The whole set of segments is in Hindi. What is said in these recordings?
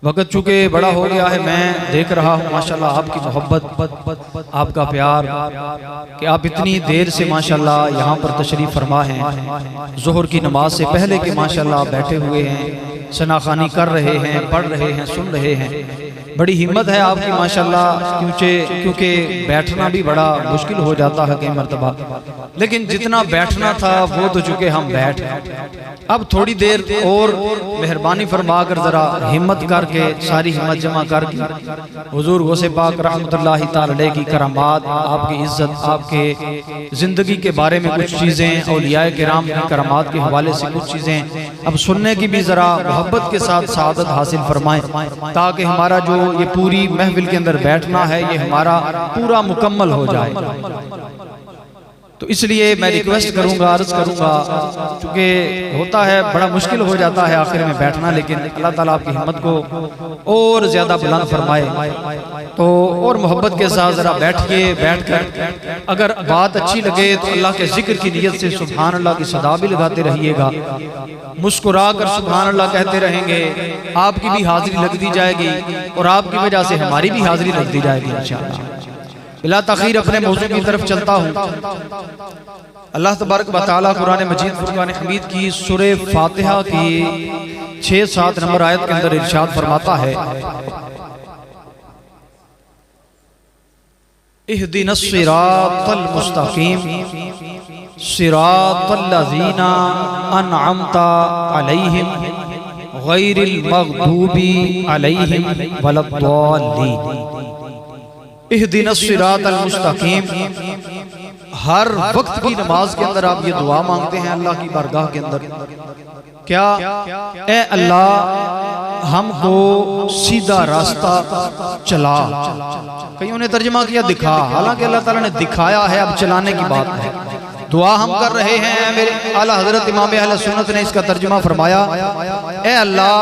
वक़्त चूँकि बड़ा हो गया है, मैं देख रहा हूँ माशाल्लाह आपकी मोहब्बत, आपका प्यार कि आप इतनी देर से माशाल्लाह यहाँ पर तशरीफ़ फरमा हैं। ज़ोहर की नमाज से पहले के माशाल्लाह बैठे हुए हैं, शनाखानी कर रहे हैं, पढ़ रहे हैं, सुन रहे हैं। बड़ी हिम्मत है आपकी माशाल्लाह, क्योंकि बैठना भी बड़ा मुश्किल हो जाता है कई मरतबा, लेकिन जितना बैठना था वो तो चूँकि हम बैठ, अब थोड़ी देर और मेहरबानी फरमा कर ज़रा हिम्मत करके, सारी हिम्मत जमा करके हुजूर गौसे पाक रहमतुल्लाहि तआला अलैहि की करामात, आपकी इज़्ज़त, आपके ज़िंदगी के बारे में कुछ चीज़ें, औलियाए किराम की करामात के हवाले से कुछ चीज़ें अब सुनने की भी ज़रा मोहब्बत के साथ सआदत हासिल फरमाएं, ताकि हमारा जो ये पूरी महफिल के अंदर बैठना है ये हमारा पूरा मुकम्मल हो जाए। तो इसलिए मैं रिक्वेस्ट करूंगा, अर्ज करूंगा, क्योंकि होता है बड़ा मुश्किल हो जाता है आखिर में बैठना, लेकिन अल्लाह ताला आपकी हिम्मत को और ज़्यादा बुलंद फरमाए। तो और मोहब्बत के साथ ज़रा बैठकर अगर बात अच्छी लगे तो अल्लाह के जिक्र की नीयत से सुभान अल्लाह की सदा भी लगाते रहिएगा, मुस्कुरा कर सुभान अल्लाह कहते रहेंगे, आपकी भी हाजिरी लग दी जाएगी और आपकी वजह से हमारी भी हाजिरी लग दी जाएगी इंशाअल्लाह। बिला तखीर अपने मौजू की तरफ चलता हूँ। अल्लाह तबारक व तआला कुरान मजीद फुरकान हमीद की सूरे फातिहा की 6-7 नंबर आयत के अंदर इरशाद फरमाता है, इहदिनस सिरातल मुस्तकीम सिरातल लज़ीना अनअमता अलैहिम गैरिल मग़दूबी अलैहिम वलद्दाल्लीन। इहदिनस सिरातल मुस्तकीम, हर वक्त की नमाज के अंदर आप ये दुआ मांगते हैं अल्लाह की बारगाह के अंदर, क्या ए अल्लाह हमको सीधा रास्ता चला। कईयों ने तर्जुमा किया दिखा, हालांकि अल्लाह ताला ने दिखाया है, अब चलाने की बात है। दुआ हम कर रहे हैं, मेरे आला हजरत इमाम अहले सुन्नत ने इसका तर्जुमा फरमाया, ए अल्लाह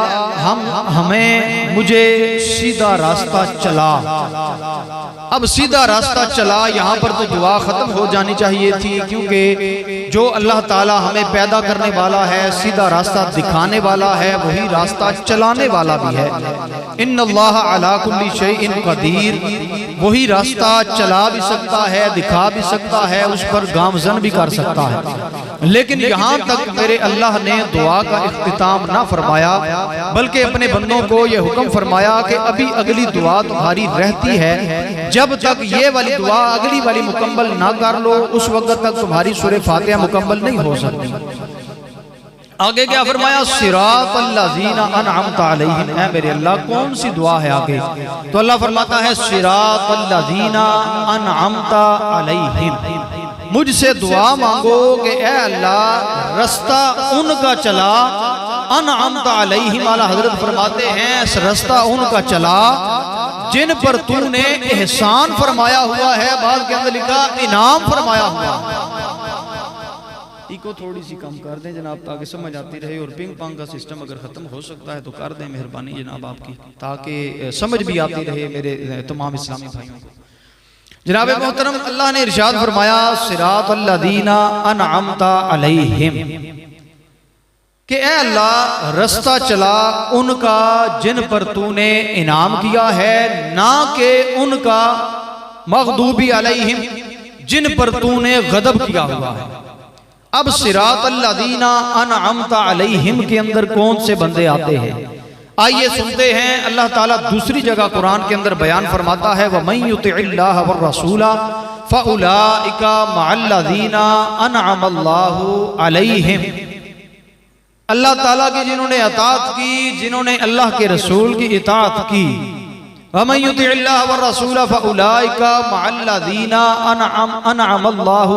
मुझे सीधा रास्ता चला। अब सीधा रास्ता चला, यहाँ पर तो दुआ खत्म हो जानी चाहिए थी, क्योंकि जो अल्लाह ताला हमें पैदा करने वाला है, सीधा रास्ता दिखाने वाला है, वही रास्ता चलाने वाला भी है। इन्नल्लाह अला कुल्ली शैइन कदीर, वही रास्ता चला भी सकता है, दिखा भी सकता है, उस पर गामजन भी कर सकता है। लेकिन यहाँ तक मेरे अल्लाह ने दुआ का इख्तिताम ना फरमाया, बल्कि अपने बंदों को ये हुक्म फरमाया कि अभी अगली दुआ तुम्हारी रहती है, जब तक ये वाली दुआ अगली वाली मुकम्मल ना कर लो उस वक्त तक तुम्हारी सूरह फातिहा मुकम्मल नहीं हो सकती। आगे क्या फरमाया, सिरातल लज़ीना अनअमता अलैहिम, है मेरे अल्लाह कौन सी दुआ है आगे, तो अल्लाह फरमाता है सिरातल लज़ीना अनअमता अलैहिम, मुझसे दुआ मांगो कि ए अल्लाह रास्ता उनका चला, अनअमता अलैहिम, आला हजरत फरमाते हैं रास्ता उनका चला जिन पर तूने एहसान फरमाया हुआ है, बाद के अंदर लिखा इनाम फरमाया हुआ। इको थोड़ी सी कम कर दें जनाब, ताकि समझ आती रहे, और पिंग पांग का सिस्टम अगर खत्म हो सकता है तो कर दें मेहरबानी जनाब आपकी, ताकि समझ भी आती रहे मेरे तमाम इस्लामी भाइयों को। जनाब मोहतरम, अल्लाह ने इरशाद फरमाया सिरातल लज़ीना अनअमता अलैहिम, कि ए अल्लाह रास्ता चला उनका जिन पर तूने इनाम किया है, ना कि उनका मग़दूबी अलैहिम, जिन पर तूने गदब किया हुआ है। अब सिरातल लज़ीना अनअमता अलैहिम के अंदर कौन से बंदे आते हैं, आइए सुनते हैं। अल्लाह ताला दूसरी जगह कुरान के अंदर बयान फरमाता है, वमन युतिइल्लाह वर रसूला फउलाइका मअल्लज़ीना अनअमल्लाहु अलैहिम, अल्लाह ताला की जिन्होंने अताअत की, जिन्होंने अल्लाह के रसूल की इताअत की, वमन युतिइल्लाह वर रसूला फउलाइका मअल्लज़ीना अनअमल्लाहु,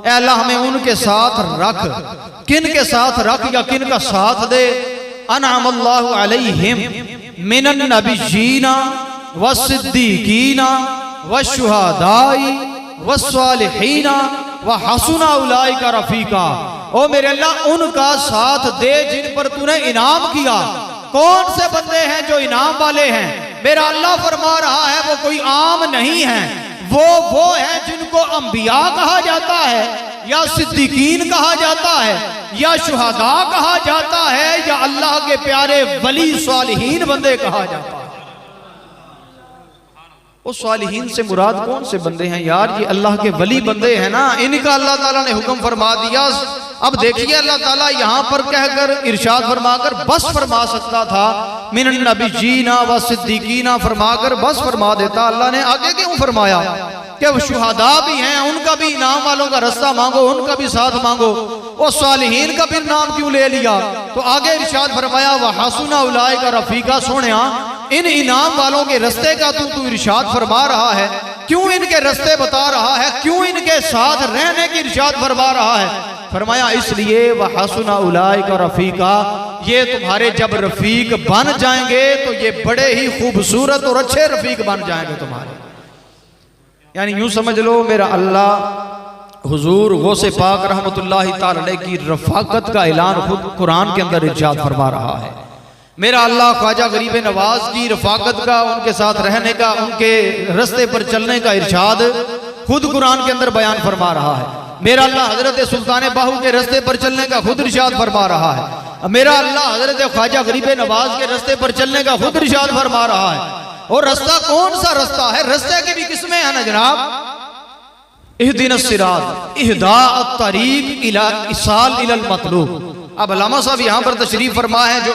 ए अल्लाह हमें उनके साथ रख, किन के साथ रख या किन का साथ दे, अनअमल्लाहु अलैहिम मिनन नबिय्यीना वस्सिद्दीकीना वशुहदाई वस्सालिहीना व हसुना उलाइका रफीका, ओ मेरे अल्लाह उनका साथ दे जिन पर तूने इनाम किया। कौन से बंदे हैं जो इनाम वाले हैं? मेरा अल्लाह फरमा रहा है वो कोई आम नहीं है, वो है जिनको अंबिया कहा जाता है, या सिद्दीकीन कहा जाता है, या शुहदा कहा जाता है, या अल्लाह के प्यारे वली सालिहीन बंदे कहा जाता है। वो सालिहीन से मुराद कौन से बंदे हैं यार? ये अल्लाह के वली बंदे हैं ना, इनका अल्लाह ताला ने हुक्म फरमा दिया। अब देखिए अल्लाह ताला यहां पर कहकर इरशाद फरमाकर बस फरमा सकता था, मिनन नबिय्यीना व सिद्दीकीना फरमाकर बस फरमा देता। अल्लाह ने आगे क्यों फरमाया कि वो शुहदा भी हैं, उनका भी इनाम वालों का रास्ता मांगो, उनका भी साथ मांगो। वो सालिहीन का फिर नाम क्यों ले लिया? तो आगे इरशाद फरमाया व हसुना उलाइका रफीका। सोनिया इन इनाम वालों के रास्ते का तू इरशाद फरमा रहा है, क्यों इनके रास्ते बता रहा है, क्यों इनके साथ रहने की इरशाद फरमा रहा है? फरमाया इसलिए वह हसुना उलाइका रफीका, ये तुम्हारे जब रफीक बन जाएंगे तो ये बड़े ही खूबसूरत और अच्छे रफीक बन जाएंगे तुम्हारे। यानी यूं समझ लो मेरा अल्लाह हुजूर गौसे पाक रहमतुल्लाहि ताला अलैह की रफाकत का ऐलान खुद कुरान के अंदर इरशाद फरमा रहा है। मेरा अल्लाह ख्वाजा गरीब नवाज की रफाकत का, उनके साथ रहने का, उनके रास्ते पर चलने का इरशाद खुद कुरान के अंदर बयान फरमा रहा है। मेरा अल्लाह हजरत सुल्तान बाहू के रास्ते पर चलने का खुद इरशाद फरमा रहा है। मेरा अल्लाह हजरत ख्वाजा गरीब नवाज के रास्ते पर चलने का खुद इरशाद फरमा रहा है। और रास्ता कौन सा रास्ता है? रास्ते की भी किस्में हैं ना जनाब। इहदिनस सिरात इहदा अत-तरीक इला इसाल इलल मतलूब। अब अल्लामा साहब यहां पर तशरीफ फरमा है जो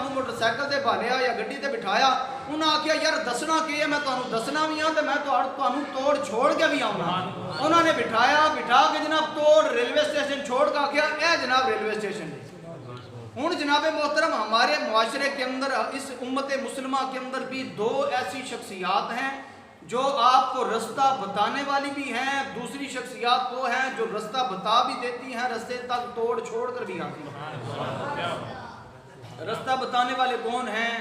मोटरसाइकिल से भालिया या गड्डी से बिठाया, उन्हें आख्या यार दसना की है, मैं तुहानू दसना भी हाँ, तो मैं तुहानू तोड़ छोड़ के भी आऊँगा। उन्होंने बिठाया, बिठा के जनाब तोड़ रेलवे स्टेशन छोड़ के आख्या यह जनाब रेलवे स्टेशन है। हूँ जनाब मोहतरम हमारे मुआशरे के अंदर, इस उम्मत मुस्लिमा के अंदर भी दो ऐसी शख्सियात हैं जो आपको रास्ता बताने वाली भी हैं, दूसरी शख्सियात वो हैं जो रास्ता बता भी देती हैं, रास्ते तक तोड़ छोड़ कर भी आती हैं। रास्ता बताने वाले कौन हैं?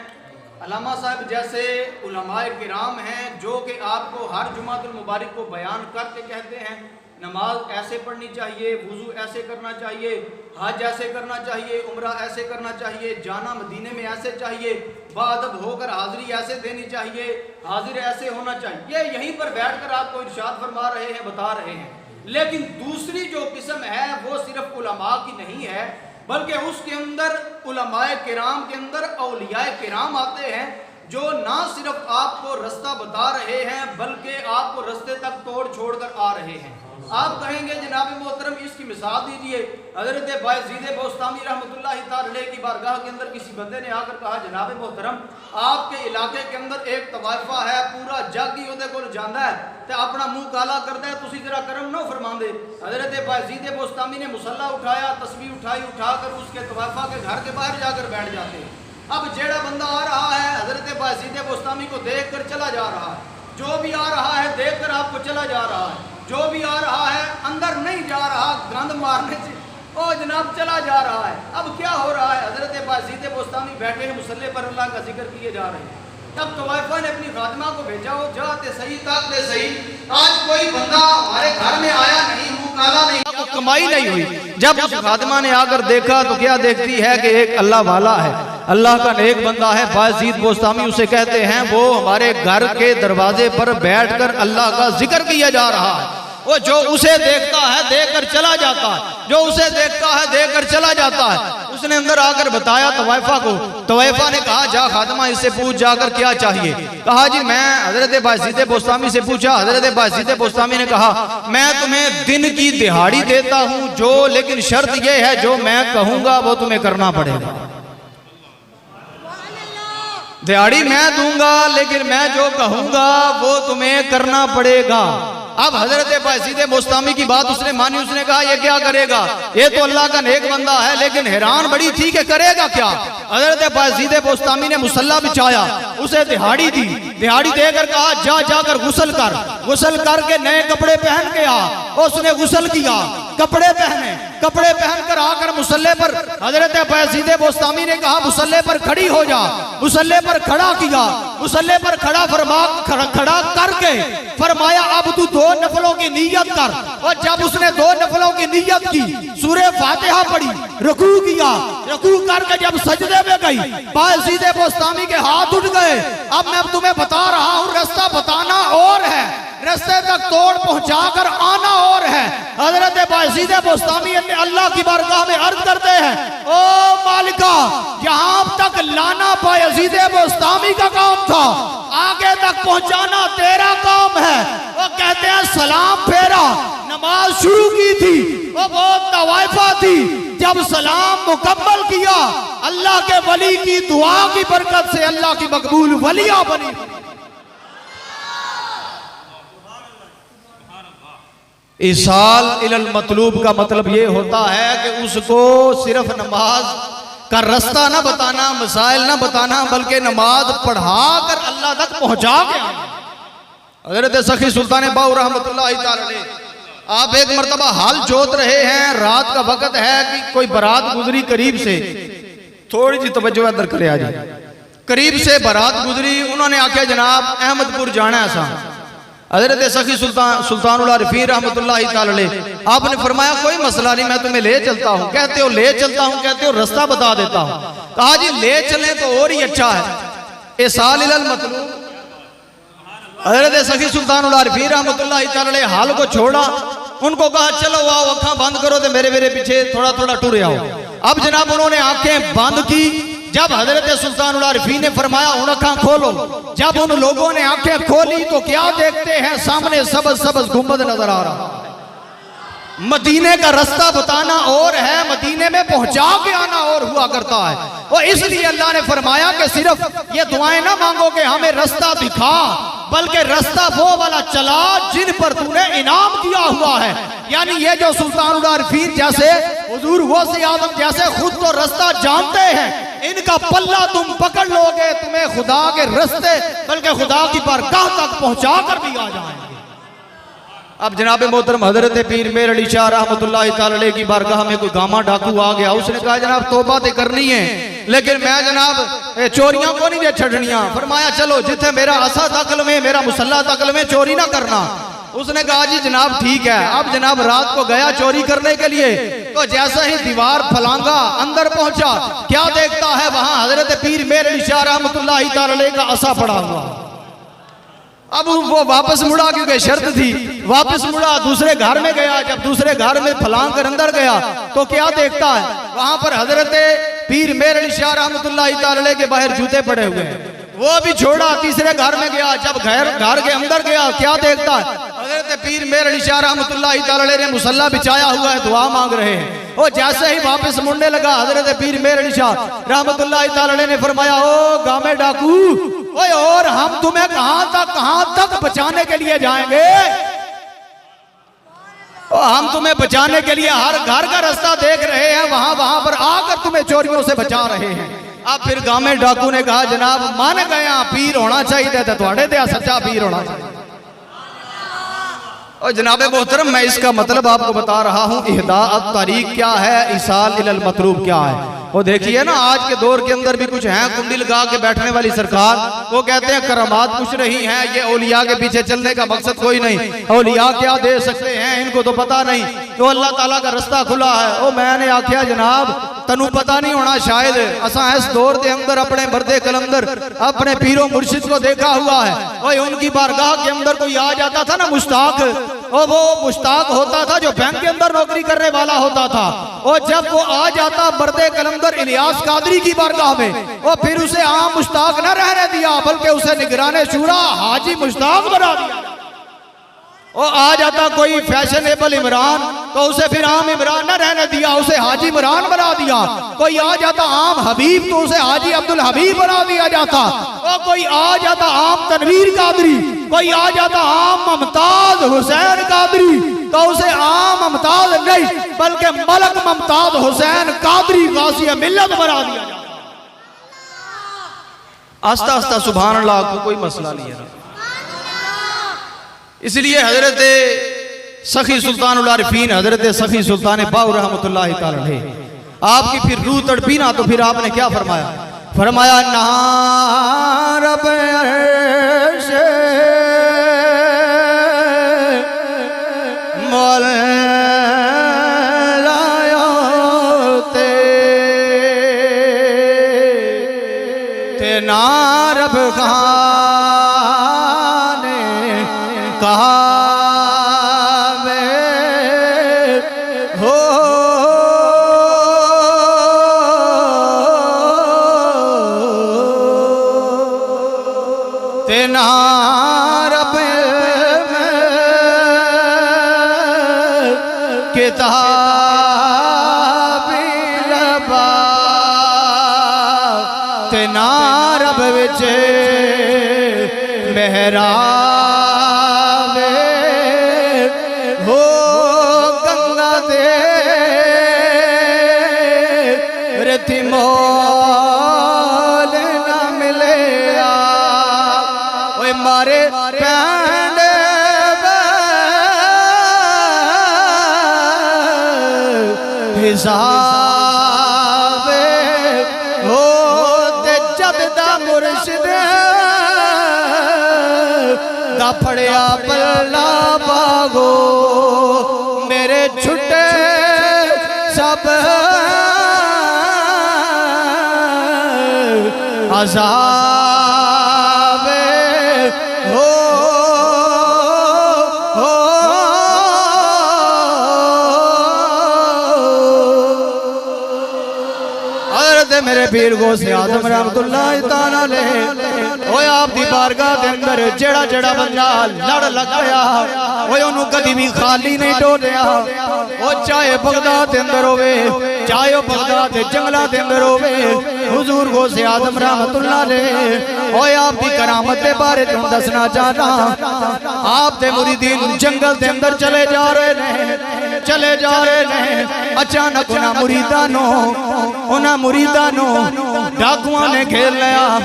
अल्लामा साहब जैसे उलमाए किराम हैं जो कि आपको हर जुमातुल मुबारक को बयान करके कहते हैं नमाज ऐसे पढ़नी चाहिए, वुज़ू ऐसे करना चाहिए, हज ऐसे करना चाहिए, उम्रा ऐसे करना चाहिए, जाना मदीने में ऐसे चाहिए, बाअदब होकर हाजिरी ऐसे देनी चाहिए, हाजिर ऐसे होना चाहिए। यहीं पर बैठकर आपको इरशाद फरमा रहे हैं, बता रहे हैं। लेकिन दूसरी जो किस्म है वो सिर्फ उलमा की नहीं है, बल्कि उसके अंदर उलमाए किराम के अंदर औलियाए किराम आते हैं जो ना सिर्फ आपको रास्ता बता रहे हैं बल्कि आपको रास्ते तक तोड़ छोड़ कर आ रहे हैं। आप कहेंगे जनाब मोहतरम इसकी मिसाल दीजिए। हजरत बायज़ीद बोस्तामी रहमतुल्लाहि ताला अलैह की बारगाह के अंदर किसी बंदे ने आकर कहा जनाब मोहतरम आपके इलाके के अंदर एक तवाइफा है, पूरा जग ही उहदे कोल जांदा है ते अपना मुंह काला करता है, तुसी जरा करम ना फरमांदे। हजरत बायज़ीद बोस्तामी ने मुसल्ला उठाया, तस्बीह उठाई, उठाकर उसके तवाइफा के घर के बाहर जाकर बैठ जाते हैं। अब जेड़ा बंदा आ रहा है हजरत बायज़ीद बोस्तामी को देख कर चला जा रहा है, जो भी आ रहा है देख कर आपको चला जा रहा है, जो भी आ रहा है अंदर नहीं जा रहा, गंद मारने से वो जनाब चला जा रहा है। अब क्या हो रहा है, हजरत बाज़ीद बोस्तामी बैठे हैं मुसल्ले पर, अल्लाह का जिक्र किए जा रहे हैं। तब तवाइफा ने अपनी खादिमा को भेजा, हो जाते सही ताकते सही, आज कोई बंदा हमारे घर में आया नहीं, मुंह काला नहीं, कमाई नहीं हुई। जब उस खादिमा ने आकर देखा तो क्या देखती है कि एक अल्लाह वाला है, अल्लाह का नेक बंदा है बाज़ीद बोस्तामी उसे कहते हैं, वो हमारे घर के दरवाजे पर बैठकर अल्लाह का जिक्र किया जा रहा है। वो जो उसे देखता है देखकर चला जाता है, जो उसे देखता है देखकर चला जाता है। उसने अंदर आकर बताया तवाइफा को, तवाइफा ने कहा जा खादिमा इससे पूछ जाकर क्या चाहिए। कहा जी मैं हजरत बाज़ीद बोस्तामी से पूछा, हजरत बाज़ीद बोस्तामी ने कहा मैं तुम्हें दिन की दिहाड़ी देता हूँ जो, लेकिन शर्त यह है जो मैं कहूँगा वो तुम्हें करना पड़ेगा। दिहाड़ी मैं दूंगा लेकिन मैं जो कहूंगा वो तुम्हें करना पड़ेगा। अब हजरत बाज़ीद बोस्तामी की बात उसने मानी, उसने कहा ये क्या करेगा, ये तो अल्लाह का नेक बंदा है, लेकिन हैरान बड़ी थी कि करेगा क्या। हजरत बाज़ीद बोस्तामी ने मुसल्ला बिछाया, उसे दिहाड़ी दी, दिहाड़ी देकर कहा जा जाकर गुस्ल कर, गुस्ल करके नए कपड़े पहन के आ। उसने गुस्ल किया, कपड़े पहने, कपड़े पहनकर आकर मुसल्ले पर हजरत बाज़ीद बोस्तामी ने कहा मुसल्ले पर खड़ी हो जा, मुसल्ले पर खड़ा किया, मुसल्ले पर खड़ा खड़ा करके फरमाया अब तू 2 नफलों की नियत कर। और जब उसने 2 नफलों की नियत की, सूरह फातिहा पढ़ी, रुकू किया, रुकू करके जब सजदे में गई, बाज़ीद बोस्तामी के हाथ उठ गए। अब मैं तुम्हें बता रहा हूँ रास्ता बताना और है, रास्ते तक तोड़ पहुंचाकर आना और है। हजरत बाज़ीद बोस्तामी अल्लाह की बारगाह में अर्ज करते हैं, ओ मालिका यहाँ तक लाना बाज़ीद बोस्तामी का काम था, आगे तक पहुंचाना तेरा काम है। वो कहते हैं सलाम फेरा, नमाज शुरू की थी, वो बहुत तवाइफा थी, जब सलाम मुकम्मल किया अल्लाह के वली की दुआ की बरकत से अल्लाह की मकबूल वलिया बनी। इसाल इलल मतलूब का मतलब ये होता है कि उसको सिर्फ नमाज का रास्ता ना बताना, मसाइल ना बताना, बल्कि नमाज पढ़ा कर अल्लाह तक पहुंचा के आना। हज़रत सखी सुल्तान बाऊ रहमतुल्लाह ताला अलैह आप एक मरतबा हाल जोत रहे हैं, रात का वक्त है कि कोई बारात गुजरी करीब से, थोड़ी सी तवज्जो अंदर करे आज, करीब से बारात गुजरी, उन्होंने आख्या जनाब अहमदपुर जाना है सा। हजरत सखी सुल्तानुल आरिफीन रहमतुल्लाह ताला अलैह आपने फरमाया कोई मसला नहीं, मैं तुम्हें ले चलता हूँ। कहते हो ले चलता हूँ, कहते हो रास्ता बता देता हूँ। कहा जी ले चले तो और ही अच्छा है। इसाल इलल मतलूब, हजरत सखी सुल्तानुल आरिफीन रहमतुल्लाह ताला अलैह हाल को छोड़ा, उनको कहा चलो आओ आंखें बंद करो तो मेरे मेरे पीछे थोड़ा थोड़ा टुरे आओ। अब जनाब उन्होंने आंखें बंद की, जब हजरत सुल्तानुल आरिफीन ने फरमाया उन आंखें खोलो, जब उन लोगों ने आंखें खोली तो क्या देखते हैं, सामने सबज सबज गुंबद नजर आ रहा है। मदीने का रास्ता बताना और है, मदीने में पहुंचा के आना और हुआ करता है। और इसलिए अल्लाह ने फरमाया कि सिर्फ ये दुआएं ना मांगो कि हमें रास्ता दिखा, बल्कि रास्ता वो वाला चला जिन पर तूने इनाम किया हुआ है। यानी ये जो सुल्तानुल आरिफीन जैसे, हुजूर गौसे आजम जैसे खुद तो रास्ता जानते हैं, इनका पल्ला तुम पकड़ लोगे, तुम्हें खुदा के रास्ते बल्कि खुदा की बारगाह तक पहुंचा कर भी आ जाएंगे। अब जनाब मोहतरम हजरत पीर मेर अली शाह रहमतुल्लाह ताला अलैह की बारगाह में कोई गामा डाकू आ गया, उसने कहा जनाब तौबा तो करनी है, लेकिन मैं जनाब चोरियां को नहीं दे छड़नियां। फरमाया चलो जिथे मेरा असा तकल में, मेरा मुसल्ला तकल में, चोरी ना करना। उसने कहा जी जनाब ठीक है। अब जनाब रात को गया चोरी करने के लिए, तो जैसा ही दीवार फलांगा अंदर पहुंचा, क्या देखता है वहां हजरत पीर मेर अली शाह रहमतुल्लाह ताला अलैह का असा पड़ा हुआ। अब वो वापस मुड़ा क्योंकि शर्त थी, वापस मुड़ा, दूसरे घर में गया। जब दूसरे घर में फलांग कर अंदर गया तो क्या देखता है, वहां पर हजरत पीर मेर अली शाह रहमतुल्लाह ताला अलैह के बाहर जूते पड़े हुए हैं। वो भी छोड़ा, तीसरे घर में गया। जब घर के अंदर गया क्या देखता है, हजरत पीर मेर अली शाह रहमतुल्लाह ताला अलैह ने मुसल्ला बिछाया हुआ है, दुआ मांग रहे हैं। वो जैसे ही वापस मुड़ने लगा, हजरत पीर मेर अली शाह रहमतुल्लाह ताला अलैह ने फरमाया ओ गामे डाकू, ओए और हम तुम्हें कहां तक बचाने के लिए जाएंगे, हम तुम्हें बचाने के लिए हर घर का रास्ता देख रहे हैं, वहां पर आकर तुम्हें चोरियों से बचा रहे हैं। अब फिर गामे डाकू ने कहा जनाब मान गया, पीर होना चाहिए था थोड़े ते सच्चा पीर होना चाहिए। और जनाब मोहतरम मैं इसका मतलब आपको बता रहा हूँ, इहदाअत तारीख क्या है, इसाल इलल मतलूब क्या है। वो देखिए ना आज के दौर के अंदर भी कुछ हैं कुंडी लगा के बैठने वाली सरकार, वो कहते हैं करामात कुछ नहीं है, ये औलिया के पीछे चलने का मकसद कोई नहीं, औलिया क्या दे सकते हैं इनको तो पता नहीं, तो अल्लाह ताला का रास्ता खुला है। ओ मैंने आख्या जनाब तनु पता नहीं होना शायद असा इस दौर के अंदर अपने बर्दे कलंदर अपने पीरो मुर्शिद को देखा हुआ है। ओए उनकी बारगाह के अंदर कोई आ जाता था ना मुश्ताक, और वो मुश्ताक होता था जो बैंक के अंदर नौकरी करने वाला होता था, और जब वो आ जाता बर्दे कलंदर इलियास कादरी की बारगाह में, और फिर उसे आम मुश्ताक न रहने दिया बल्कि उसे निगराने शूरा हाजी मुश्ताक बना दिया। और आ जाता कोई फैशनेबल इमरान तो उसे फिर आम इमरान न रहने दिया, उसे हाजी इमरान बना दिया। कोई आ जाता आम हबीब तो उसे हाजी अब्दुल हबीब बना दिया जाता। और कोई आ जाता आम तनवीर कादरी, कोई आ जाता आम मुमताज हुसैन कादरी तो उसे आम मुमताज नहीं बल्कि मलक मुमताज हुसैन कादरी गाज़ी मिल्लत बना दिया जाता। आस्ता आस्ता सुभान अल्लाह को कोई मसला नहीं है। इसलिए हजरत सखी सुल्तान उल आरिफीन हजरत सखी सुल्तान बाऊ रहमतुल्लाहि तआला अलैह आपकी फिर रूह तड़पी ना, तो फिर आपने क्या फरमाया, फरमाया ना रब अर्श ते ना रब कहा हो तेना रब किताब लबा तेना रब विच मेहरा मोल न मिले ओए मारे पैंड हिसाब हो ते जद दा मुर्शिद दा फड़िया पल्ला पागो मेरे छुट्टे सब अज़ाब हो हज़रत मेरे पीर गौसे आज़म रहमतुल्लाहि तआला अलैह ओए आप दी बारगाह दे अंदर जेड़ा जेड़ा बंदा लड़ लग गया ओए ओनू कदी भी खाली नहीं डोलिया। ओ चाहे बगदाद दे अंदर होवे चाहे ओ बगदाद दे जंगलां दे अंदर होवे हुजूर गौसे आज़म रहमतुल्लाह अलैह ओए आप दी करामत दे बारे तुम दसना चाहना। आप दे मुरीदीन जंगल दे अंदर चले जा रहे ने अचानक उन्हां मुरीदां नू डाकुआं ने घेर लिया,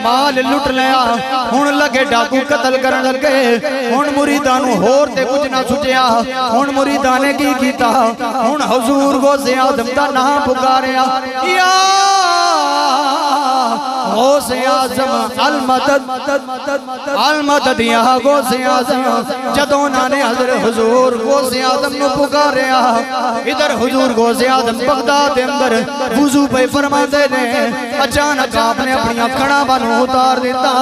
माल लुट लिया। हुण लगे डाकू कतल करन लगे, हुण मुरीदां नू होर ते कुछ ना सुझिया। हुण मुरीदां ने की कीता, हुण हुजूर गौसे आज़म दा नाम पुकारिया, या गौसे आज़म अल मदद या गौसे आज़म। जदों उन्होंने हज़रत हुजूर गौसे आज़म नू पुकारिया, इधर हुजूर गौसे आज़म बगदाद के अंदर वुज़ू पे फरमाते ने। अचानक आपने अपनी खड़ाबां नू उतार दिता।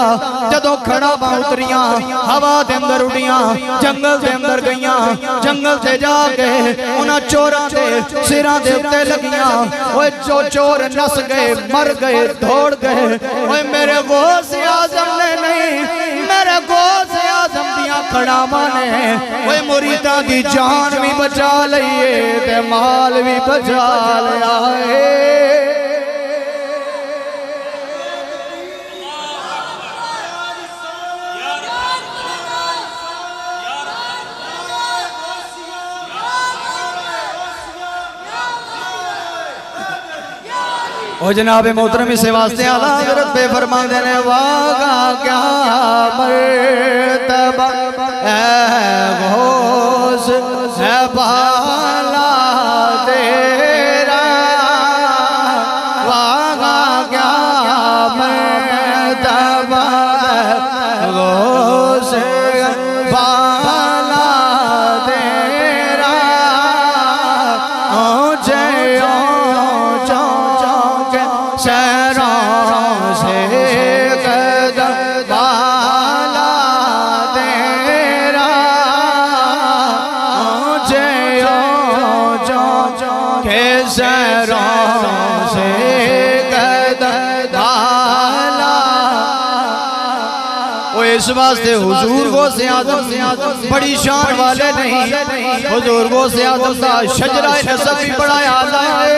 जदों खड़ाबां उतरियां हवा के अंदर उड़ियां, जंगल के अंदर गईयां, जंगल से जाके उन्हां चोरां दे सिरां दे उत्ते लगियां। ओए चोर नस गए, मर गए, दौड़ गए। ओए मेरे गौसे आज़म ने नहीं, मेरे गौसे आज़म दियां खड़ावां ने ओए मुरीदां दी जान भी बचा लईए ते माल भी बचा लिया है। ओ जनाब मोहतरम इस वास्ते आला हज़रत पे फरमाते ने वागा क्या मर्तबा है बाला तेरा वागा क्या मर्तबा गौसे बाला तेरा ऊंचे के शहरों से कदम बाला तेरा ऊंचे के शहरों से कदम बाला। वो इस वास्ते हुजूर गौसे आज़म बड़ी शान वाले नहीं, हुजूर गौसे आज़म का शजरा नसब भी बड़ा आला है।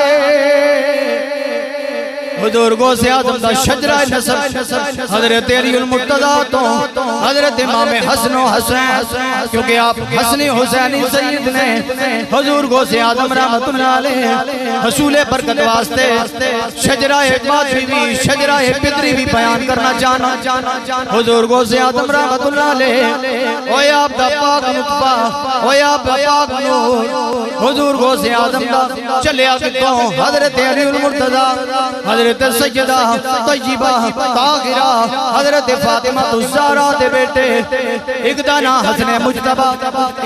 हुजूर गौसे आज़म का शजरा नसब हज़रत अली मुर्तज़ा तो हज़रत इमाम हसन व हुसैन, क्योंकि आप हसनी हुसैनी सैयद ने हुजूर गौसे आज़म रहमतुल्लाह अलैह हसूल बरकत वास्ते शजरा मादरी भी शजरा पिदरी भी बयान करना चाहना। हुजूर गौसे आज़म रहमतुल्लाह अलैह ओए आप दा पाक नुतफा ओए आप दा पाक नूर हुजूर गौसे आज़म दा चलिया कितों हज़रत अली मुर्तज़ा हज़रत सैयदा तय्यबा ताहिरा हज़रत फातिमा ज़हरा दे बेटे एक दा नाम हसन मुज्तबा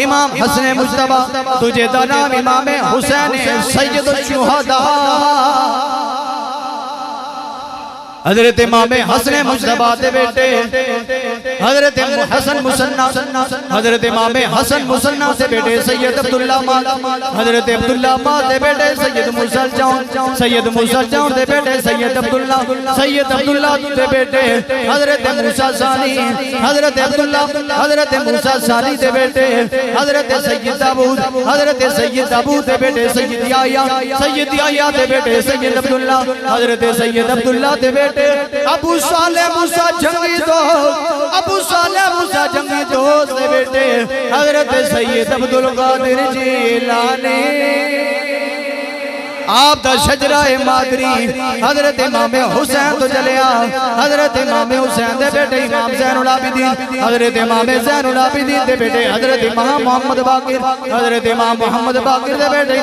इमाम हसन मुज्तबा, तुझे दा नाम इमाम हुसैन सैयदुल शुहदा। हज़रत इमाम हसन मुज्तबा दे बेटे हज़रत हसन मुसन्ना हज़रत इमाम हसन मुसन्ना से बेटे सैयद अब्दुल्ला माद हज़रत अब्दुल्ला माद दे बेटे सैयद मुसल जाऊं दे बेटे सैयद अब्दुल्ला दे बेटे हज़रत मूसा सानी हज़रत अब्दुल्ला हज़रत मूसा सानी दे बेटे हज़रत सैयद दाऊद दे बेटे सैयद याह्या दे बेटे सैयद अब्दुल्ला हज़रत सैयद अब्दुल्ला दे बेटे अबू सालेह मूसा जंगी दोस्त दे बेटे हज़रत सैयद अब्दुल कादिर जिलानी। आप दा शजरा मादरी हज़रत इमाम हुसैन तो चलिया हज़रत इमाम हुसैन दे बेटे इमाम ज़ैनुल आबिदीन हज़रत इमाम ज़ैनुल आबिदीन दे बेटे हज़रत इमाम मोहम्मद बाकिर हज़रत इमाम मोहम्मद बाकिर दे बेटे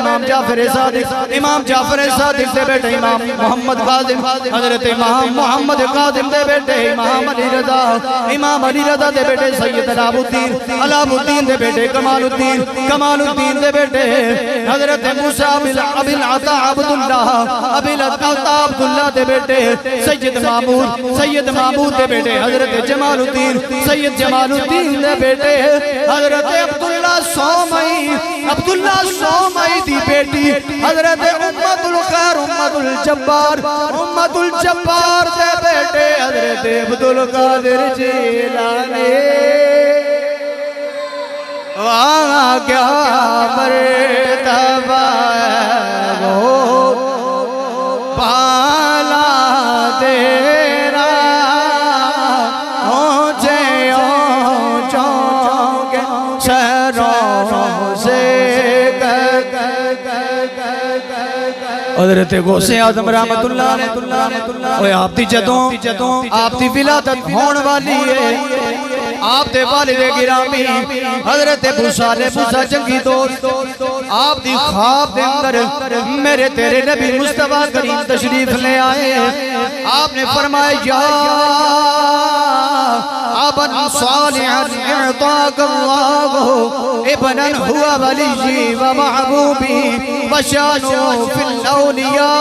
इमाम जाफर सादिक दे बेटे इमाम मोहम्मद काज़िम हज़रत इमाम मोहम्मद काज़िम दे बेटे इमाम अली रज़ा दे बेटे सैयद अलाउद्दीन दे बेटे कमालुद्दीन दे बेटे हज़रत मूसा अबिल अता अब्दुल्ला दे बेटे सैयद मामूद दे बेटे हज़रत जमालुद्दीन दे बेटे हज़रत अब्दुल्ला सौमई दी बेटी हज़रत उम्मतुल खैर उम्मतुल जब्बार दे बेटे हज़रत अब्दुल कादिर जिलानी। वाह क्या मर्तबा बाला तेरा ऊंचे के शहरों से हज़रत गौसे आज़म रहमतुल्लाह अलैह आप दी जदों आप दी विलादत होने वाली है आप दे वालिद गिरामी हज़रत मूसा जंगी दोस्त आप दी ख्वाब दे अंदर मेरे तेरे नबी मुस्तफा करीम तशरीफ ले आए। आपने फरमाया या अबन सालिहन अताकल्लाहु इब्नन हुवा वलिय्यी व महबूबी व शानु फिल औलिया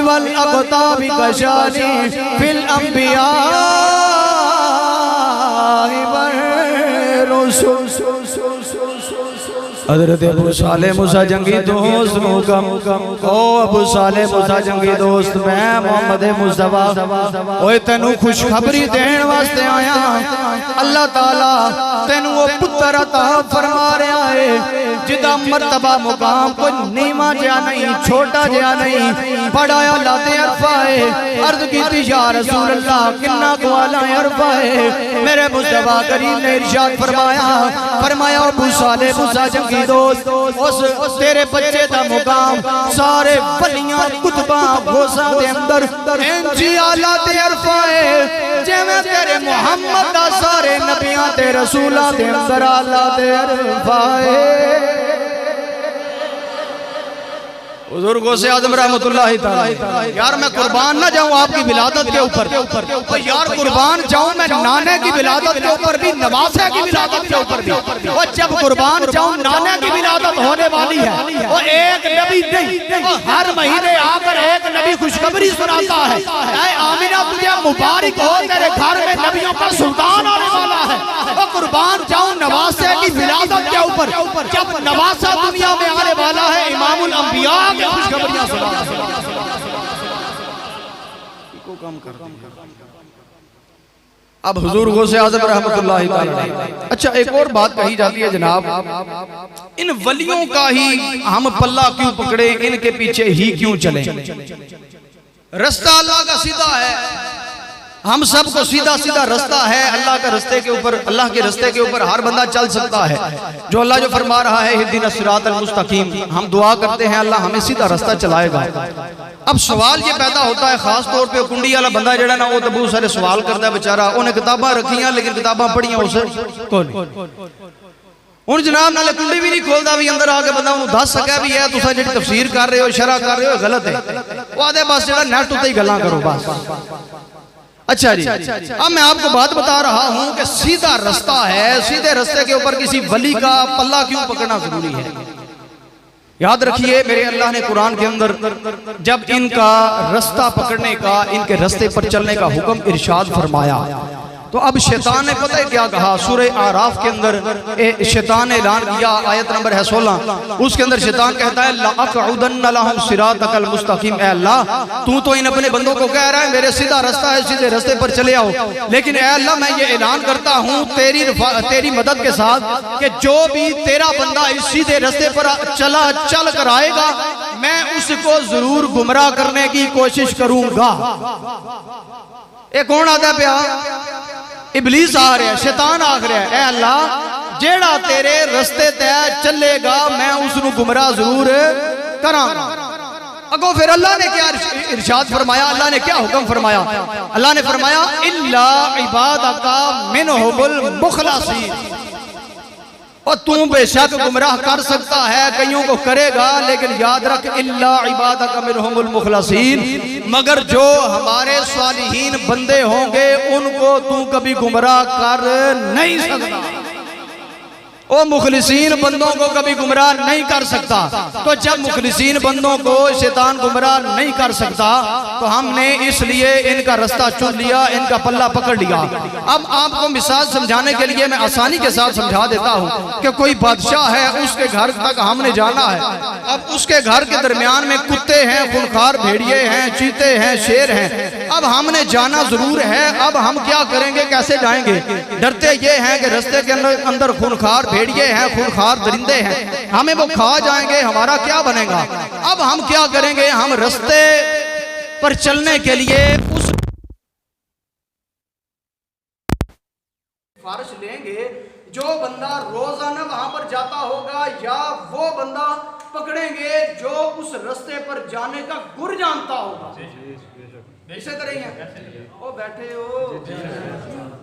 वल अक़ताबी कशानी फिल अंबिया हज़रत अबू साले मूसा जंगी दोस्त मुकम ओ अबू साले मूसा जंगी दोस्त मैं मोहम्मद मुस्तफा ओए तेनू खुशखबरी देने वास्ते आया। अल्लाह ताला तेनू वो पुत्र अता फरमा रहा है जिदा मर्तबा मुकाम कोई नीवा जिहा नहीं छोटा जिहा नहीं बड़ा अल्लाह ते अरफा है। अर्ज कीती या रसूल अल्लाह किन्ना को वाला अरफा है। मेरे मुस्तफा करीम ने इरशाद फरमाया अबू साले मूसा जंगी दोस्त उस तेरे बच्चे दा मुकाम सारे वलियां कुतबा गौसां दे अंदर इंजी आला ते अरफा है जिवें तेरे मुहम्मद दा सारे नबियां ते रसूलां दे अंदर आला ते अरफा है। हुजूर गौसे आज़म रहमतुल्लाहि तआला, यार मैं कुर्बान ना जाऊं आपकी विलादत के ऊपर, यार कुर्बान जाऊं मैं नाने की विलादत के ऊपर भी, नवासे की विलादत के ऊपर भी। और जब कुर्बान जाऊं नाने की विलादत होने वाली है और एक नबी नहीं, हर महीने आकर एक नबी खुशखबरी सुनाता है, ऐ आमिना तुझे मुबारक हो, तेरे घर में नबियों का सुल्तान आने वाला है। और कुर्बान जाऊं नवासे की विलादत के ऊपर, जब नवासा दुनिया में आने वाला है इमामुल अंबिया खुशखबरियां सुना को कम कर अब हुजूर गौसे आज़म रहमतुल्लाहि तआला। अच्छा एक और बात कही जाती है जनाब, इन वलियों का ही हम पल्ला क्यों पकड़े, इनके पीछे ही क्यों चले। रास्ता अल्लाह का सीधा है, हम सबको सीधा सीधा रास्ता है अल्लाह के रास्ते के ऊपर, अल्लाह के रास्ते के ऊपर हर बंदा चल सकता है। जो अल्लाह जो फरमा रहा है इहदिना सिरातल मुस्तकीम, हम दुआ करते हैं अल्लाह हमें सीधा रास्ता चलाएगा। अब सवाल ये पैदा होता है, खास तौर पे कुंडी वाला बंदा जेड़ा ना वो तो बहुत सारे सवाल करता है बेचारा, उन्हें किताबां रखियां लेकिन किताबां पढ़ियां उसे कौन हूँ जनाब नाले कुंडी भी नहीं खोलता भी अंदर आके बंदा उन्हें दस सके भी है तुसा जिहड़ी तफसीर कर रहे हो शरह कर रहे हो गलत है, वो आदे बस जेड़ा नेट उत्ते ही गल्लां करो बस। अच्छा जी, अब मैं आपको बात बता रहा हूं कि सीधा रास्ता है, सीधे रास्ते के ऊपर किसी वली का पल्ला क्यों पकड़ना जरूरी है। याद रखिए मेरे अल्लाह ने कुरान के अंदर जब इनका रास्ता पकड़ने का, इनके रास्ते पर चलने का हुक्म इरशाद फरमाया, तो अब शैतान ने पता है क्या कहा, सूरह आराफ के अंदर शैतान ने ऐलान किया, आयत नंबर है 16, उसके अंदर शैतान कहता है लअक़उदन्न लहुम सिरातकल मुस्तकीम, ऐ अल्लाह तू तो इन अपने बंदों को कह रहा है मेरे सीधा रास्ता है, सीधे रास्ते पर चले आओ, लेकिन ऐ अल्लाह मैं ये ऐलान करता हूँ तेरी मदद के साथ कि जो भी तेरा बंदा इस सीधे रास्ते पर चल कर आएगा मैं उसको जरूर गुमराह करने की कोशिश करूंगा। ये कौन आता है प्या, इबलीस आ रहा है, शैतान आख रहा है, ऐ अल्लाह जेड़ा तेरे रास्ते ते चलेगा मैं उसनु गुमराह जरूर करांगा। अगो फिर अल्लाह ने क्या इरशाद फरमाया, अल्लाह ने क्या हुक्म फरमाया, अल्लाह ने फरमाया इल्ला इबादका मिनहुमुल मुखलसीन, और तू बेशक गुमराह कर सकता है, कईयों को करेगा, लेकिन याद रख इल्ला इबादका मिनहुमुल मुखलसीन, मगर जो हमारे सालिहीन बंदे होंगे उनको तू कभी गुमराह कर नहीं सकता। ओ मुखलिसीन बंदों को कभी गुमराह नहीं कर सकता। तो जब मुखलिसीन बंदों को शैतान गुमराह नहीं कर सकता तो हमने इसलिए इनका रास्ता चुन लिया, इनका पल्ला पकड़ लिया। अब आपको मिसाल समझाने के लिए मैं आसानी के साथ समझा देता हूँ कि कोई बादशाह है, उसके घर तक हमने जाना है। अब उसके घर के दरमियान में कुत्ते हैं, खूंखार भेड़िए हैं, चीते हैं, शेर हैं। अब हमने जाना जरूर है, अब हम क्या करेंगे, कैसे जाएंगे? डरते ये हैं कि रास्ते के अंदर खूंखार भेड़िए हैं, खूंखार दरिंदे हैं, हमें वो खा जाएंगे, हमारा क्या बनेगा। अब हम क्या करेंगे, हम रास्ते पर चलने के लिए उस सिफारिश लेंगे जो बंदा रोजाना वहां पर जाता होगा, या वो बंदा पकड़ेंगे जो उस रास्ते पर जाने का गुर जानता होगा। इसे करेंगे ओ बैठे हो,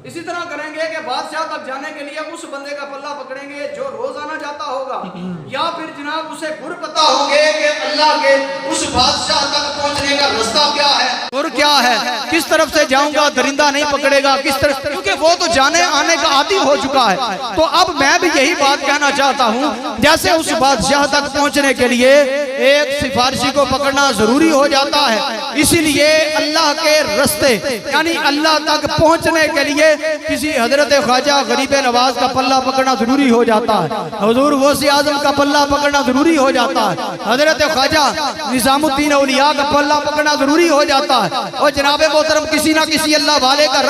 इसी तरह करेंगे कि बादशाह तक जाने के लिए उस बंदे का पल्ला पकड़ेंगे जो रोजाना जाता होगा, या फिर जनाब उसे गुर पता होंगे कि अल्लाह के उस बादशाह तक पहुंचने का रास्ता क्या है, गुर क्या है, किस तरफ से जाऊंगा, दरिंदा नहीं पकड़ेगा, किस तरफ, क्योंकि वो तो जाने आने का आदी हो चुका है। तो अब मैं भी यही बात कहना चाहता हूँ, जैसे उस बादशाह तक पहुंचने के लिए एक सिफारिशी को पकड़ना जरूरी हो जाता है, इसीलिए अल्लाह के रास्ते यानी अल्लाह तक पहुंचने के लिए किसी हजरत ख्वाजा गरीब नवाज का पल्ला पकड़ना जरूरी हो जाता है, हुजूर गौसे आजम का पल्ला पकड़ना जरूरी हो जाता है, हजरत ख्वाजा निजामुद्दीन औलिया का पल्ला पकड़ना जरूरी हो जाता है, और जनाब मोहतरम किसी ना किसी अल्लाह वाले का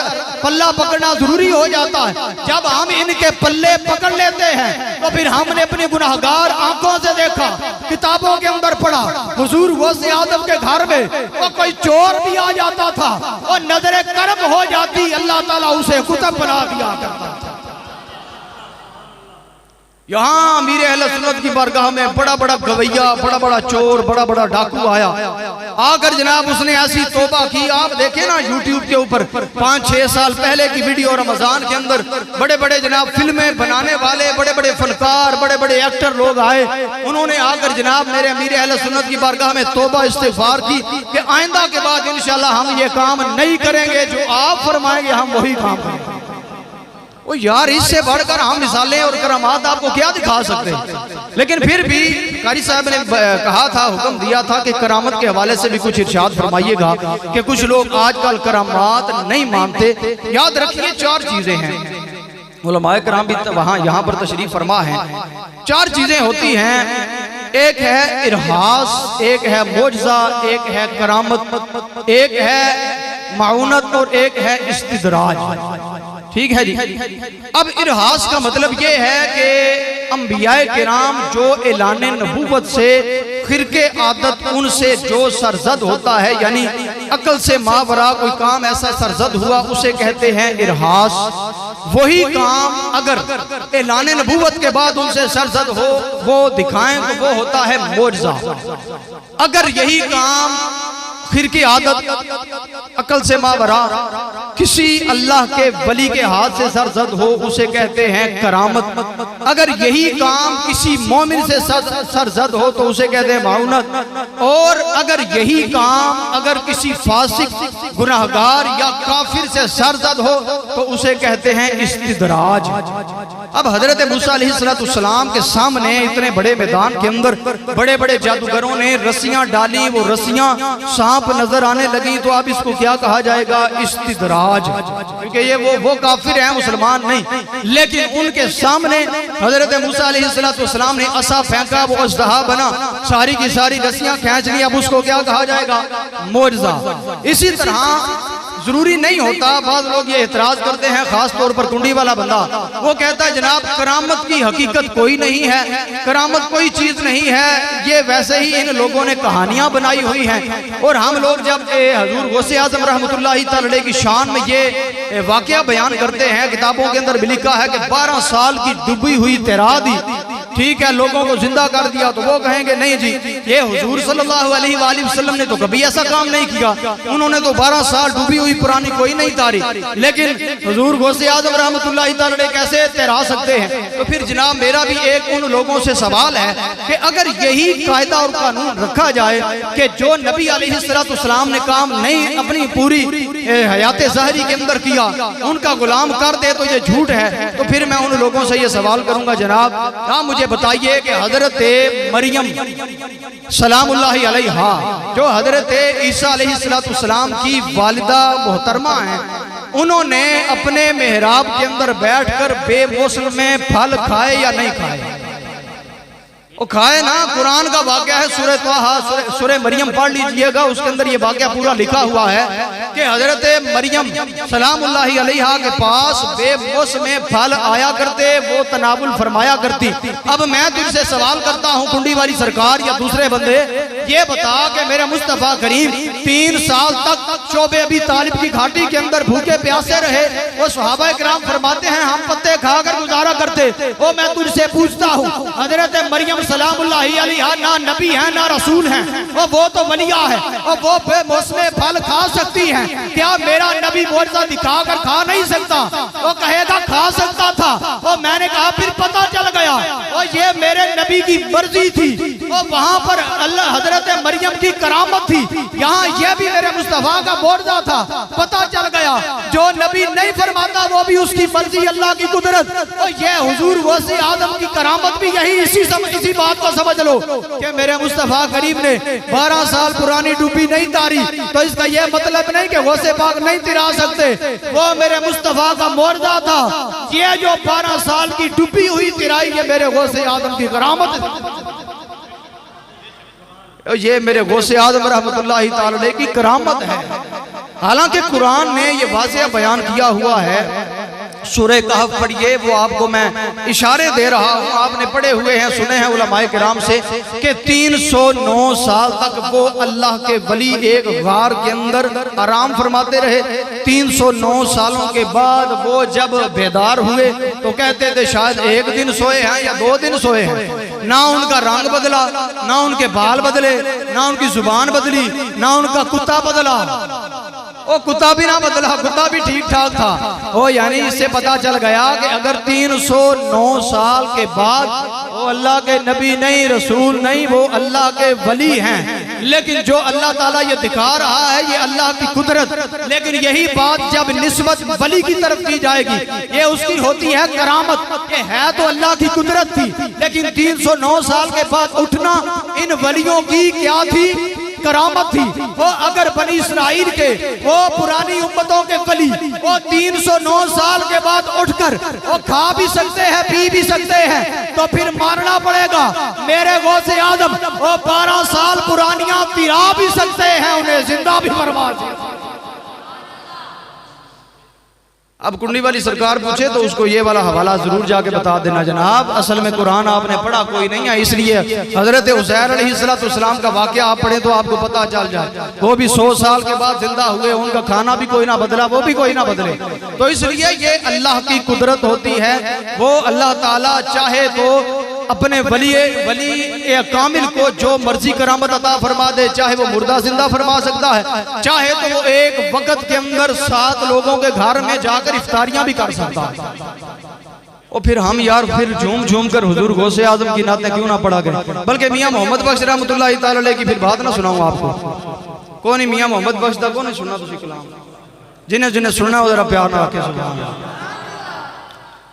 पल्ला पकड़ना जरूरी हो जाता है। जब हम इनके पल्ले पकड़ लेते हैं तो फिर हमने अपनी गुनाहगार आंखों से देखा, किताबों के अंदर पढ़ा, हुजूर गौसे आजम के घर में वो कोई चोर भी आ जाता था और नजरे करम हो जाती, अल्लाह ताला उसे कुतुब बना दिया करता था। यहाँ अमीर अहले सुन्नत की बारगाह में बड़ा बड़ा गवैया, बड़ा बड़ा चोर, बड़ा बड़ा डाकू आया। आकर जनाब उसने ऐसी तौबा की, आप देखें ना यूट्यूब के ऊपर 5-6 साल पहले की वीडियो, रमजान के अंदर बड़े बड़े जनाब फिल्में बनाने वाले, बड़े बड़े फनकार, बड़े बड़े एक्टर लोग आए। उन्होंने आकर जनाब मेरे अमीर अहले सुन्नत की बारगाह में तौबा इस्तिगफार की कि आइंदा के बाद इंशाल्लाह हम ये काम नहीं करेंगे, जो आप फरमाएंगे हम वही काम करेंगे। ओ यार, इससे बढ़कर हम मिसालें और करामात आपको क्या दिखा सकते हैं। लेकिन फिर भी कारी साहब ने कहा था, हुक्म दिया था कि करामत के हवाले से भी कुछ इरशाद फरमाइएगा कि कुछ लोग आजकल करामात नहीं मानते। याद रखिए 4 चीजें हैं, उलमाए कराम भी वहां यहाँ पर तशरीफ फरमा है। 4 चीजें होती हैं, एक है इरहास, एक है मोजज़ा, एक है करामत, एक है माउनत और एक है इस्तिदराज। ठीक है जी। अब इरहास का मतलब ये है कि अंबियाए किराम जो ऐलान नबूवत से खिरके आदत उनसे जो सरजद होता है, यानी अकल से मावरा कोई काम ऐसा सरजद हुआ, उसे कहते हैं इरहास। वही काम अगर ऐलान नबूवत के बाद उनसे सरजद हो, वो दिखाएं तो वो होता है मोजज़ा। अगर यही काम फिर की आदत अकल से मावरा किसी अल्लाह के वली के हाथ से सरजद हो, उसे कहते हैं करामत। अगर यही काम किसी मोमिन से सरजद हो तो उसे कहते हैं माउनत। और अगर यही काम अगर किसी फासिक, गुनाहगार या काफिर से सरजद हो तो उसे कहते हैं इस्तिदराज। अब हजरत मूसा अलैहिस्सलाम के सामने इतने बड़े मैदान के अंदर बड़े बड़े जादूगरों ने रस्सियां डाली, वो रस्सियां सांप नजर आने लगी, तो अब इसको क्या कहा जाएगा? इस्तिदराज। क्योंकि ये वो काफिर हैं, मुसलमान नहीं। लेकिन उनके सामने हजरत मूसा अलैहिस्सलाम ने असा फेंका, वो अजदहा बना, सारी की सारी रस्सियां खींच ली। अब उसको क्या कहा जाएगा? मोजज़ा। इसी तरह जरूरी नहीं होता, बाद लोग ये एतराज करते हैं, खास तौर पर कुंडी वाला बंदा, वो कहता है जनाब करामत की हकीकत कोई नहीं है, करामत कोई चीज नहीं है, ये वैसे ही इन लोगों ने कहानियां बनाई हुई हैं। और हम लोग जब हजूर गौसे आजम रहमतुल्लाहि तआला की शान में ये वाकया बयान करते हैं, किताबों के अंदर भी लिखा है कि 12 साल की डूबी हुई तैरा दी, ठीक है, लोगों को जिंदा कर दिया, तो वो कहेंगे नहीं जी, ये हुजूर सल्लल्लाहु अलैहि वसल्लम ने तो कभी ऐसा काम नहीं किया, उन्होंने तो 12 साल डूबी हुई पुरानी कोई नहीं तारी। लेकिन हुजूर गौसे आजम रहमतुल्लाहि तआला कैसे तैरा सकते हैं? तो फिर जनाब मेरा भी एक उन लोगों से सवाल है कि अगर यही कायदा और कानून रखा जाए कि जो नबी अलैहिस्सलाम ने काम नहीं अपनी पूरी हयात ज़ाहिरी के अंदर किया, उनका गुलाम कर दे, तो ये झूठ है। तो फिर मैं उन लोगों से ये सवाल करूंगा, जनाब आप मुझे बताइए कि हजरत मरियम सलामुल्लाहि अलैहा, जो हजरत ईसा अलैहिस्सलाम की वालिदा मोहतरमा है, उन्होंने अपने मेहराब के अंदर बैठकर बेमौसम में फल खाए या नहीं खाए? वो खाए ना। कुरान का वाक़या है, सूरह त्वाहा, सूरह मरियम पढ़ लीजिएगा, उसके अंदर ये वाक़या पूरा लिखा हुआ है कि हजरत मरियम सलामुल्लाहि अलैहा के पास बेमौसम फल आया करते, वो तनावुल फरमाया करती। अब मैं तुझसे सवाल करता हूँ कुंडी वाली सरकार या दूसरे बंदे, ये बता कि मेरे मुस्तफ़ा करीम 3 साल तक शोबे अबी तालिब की घाटी के अंदर भूखे प्यासे रहे, वो सहाबा किराम फरमाते हैं हम पत्ते खाकर गुजारा करते। वो मैं तुझसे पूछता हूँ, हजरत मरियम सलामुल्लाहि अलैहा ना नबी है ना रसूल है, और वो तो वलिया है, और वो बेमौसम फल खा सकती है, क्या मेरा नबी मोजज़ा दिखाकर खा नहीं सकता? वो कहेगा खा सकता था। और मैंने कहा फिर पता चल गया और ये मेरे नबी की मर्जी थी, और वहां पर अल्लाह हजरत मरियम की करामत थी, यहाँ ये भी मेरे मुस्तफा का मोजज़ा था। पता चल गया जो नबी नहीं फरमाता वो भी उसकी मर्जी, अल्लाह की कुदरत। और ये हुजूर गौसे आजम की करामत भी यही इसी बात को समझ लो कि मेरे मुस्तफा करीम ने 12 साल पुरानी डूबी नहीं तारी, तो इसका यह मतलब नहीं कि गौसे पाक नहीं तिरा सकते, वो मेरे मुस्तफा का मोजज़ा था। ये जो 12 साल की डूबी हुई तिराई, ये मेरे गौसे आजम की करामत, ये मेरे गौसे आजम रहमतुल्लाहि तआला की करामत है। हालांकि कुरान ने ये वाज़ेह बयान किया हुआ है। सूरह कहफ पढ़िए, वो आपको मैं इशारे दे रहा हूँ, आपने पढ़े हुए हैं, सुने हैं उलमाए किराम से कि 309 साल तक वो अल्लाह के वली एक गार के अंदर आराम फरमाते रहे। 309 सालों के बाद वो जब बेदार हुए तो कहते थे शायद एक दिन सोए हैं या 2 दिन सोए हैं। ना उनका रंग बदला, ना उनके बाल बदले, ना उनकी जुबान बदली, ना उनका कुत्ता बदला। ओ कुत्ता भी ना बदला, कुत्ता भी ठीक ठाक था। ओ यानी इससे पता चल गया कि अगर 309 साल के बाद वो अल्लाह के नबी नहीं, रसूल नहीं, वो अल्लाह के वली हैं। लेकिन जो अल्लाह ताला ये दिखा रहा है ये अल्लाह की कुदरत, लेकिन यही बात जब निस्बत वली की तरफ की जाएगी ये उसकी होती है करामत। ये है तो अल्लाह की कुदरत थी, लेकिन 309 साल के बाद उठना इन वलियों की क्या थी? करामत थी। वो अगर बनी इस्राइल के वो पुरानी उम्मतों के वली वो 309 साल के बाद उठकर वो खा भी सकते हैं, पी भी सकते हैं, तो फिर मारना पड़ेगा। मेरे गौसे आदम वो 12 साल पुरानियां तिरा भी सकते हैं, उन्हें जिंदा भी मरवा दिया। अब कुंडली वाली सरकार पूछे तो उसको ये वाला हवाला जरूर जाके बता देना जनाब, असल में कुरान आपने पढ़ा कोई नहीं है, इसलिए हजरत उज़ैर अलैहिस्सलाम का वाकया आप पढ़े तो आपको पता चल जाए। वो भी 100 साल के बाद जिंदा हुए, उनका खाना भी कोई ना बदला, वो भी कोई ना बदले। तो इसलिए ये अल्लाह की कुदरत होती है। वो अल्लाह ताला चाहे तो अपने वली कामिल को जो मर्जी करामत अता फरमा दे, चाहे वो मुर्दा जिंदा फरमा सकता है, चाहे तो वो एक वक्त के अंदर 7 लोगों के घर में जाकर इफ्तारियां भी कर सकता है। और फिर हम यार फिर झूम झूम कर हुजूर गौसे आजम की नाते क्यों ना पढ़ा गए, बल्कि मियां मोहम्मद बख्श रहमतुल्लाह तआला अलैह की फिर बात ना सुनाऊं आपको। कौन ही मियां मोहम्मद बख्श दा कौन सुनना तुसी कलाम, जिन्हें जिन्हें सुनना हो जरा प्यार ना रखे। सुभान अल्लाह।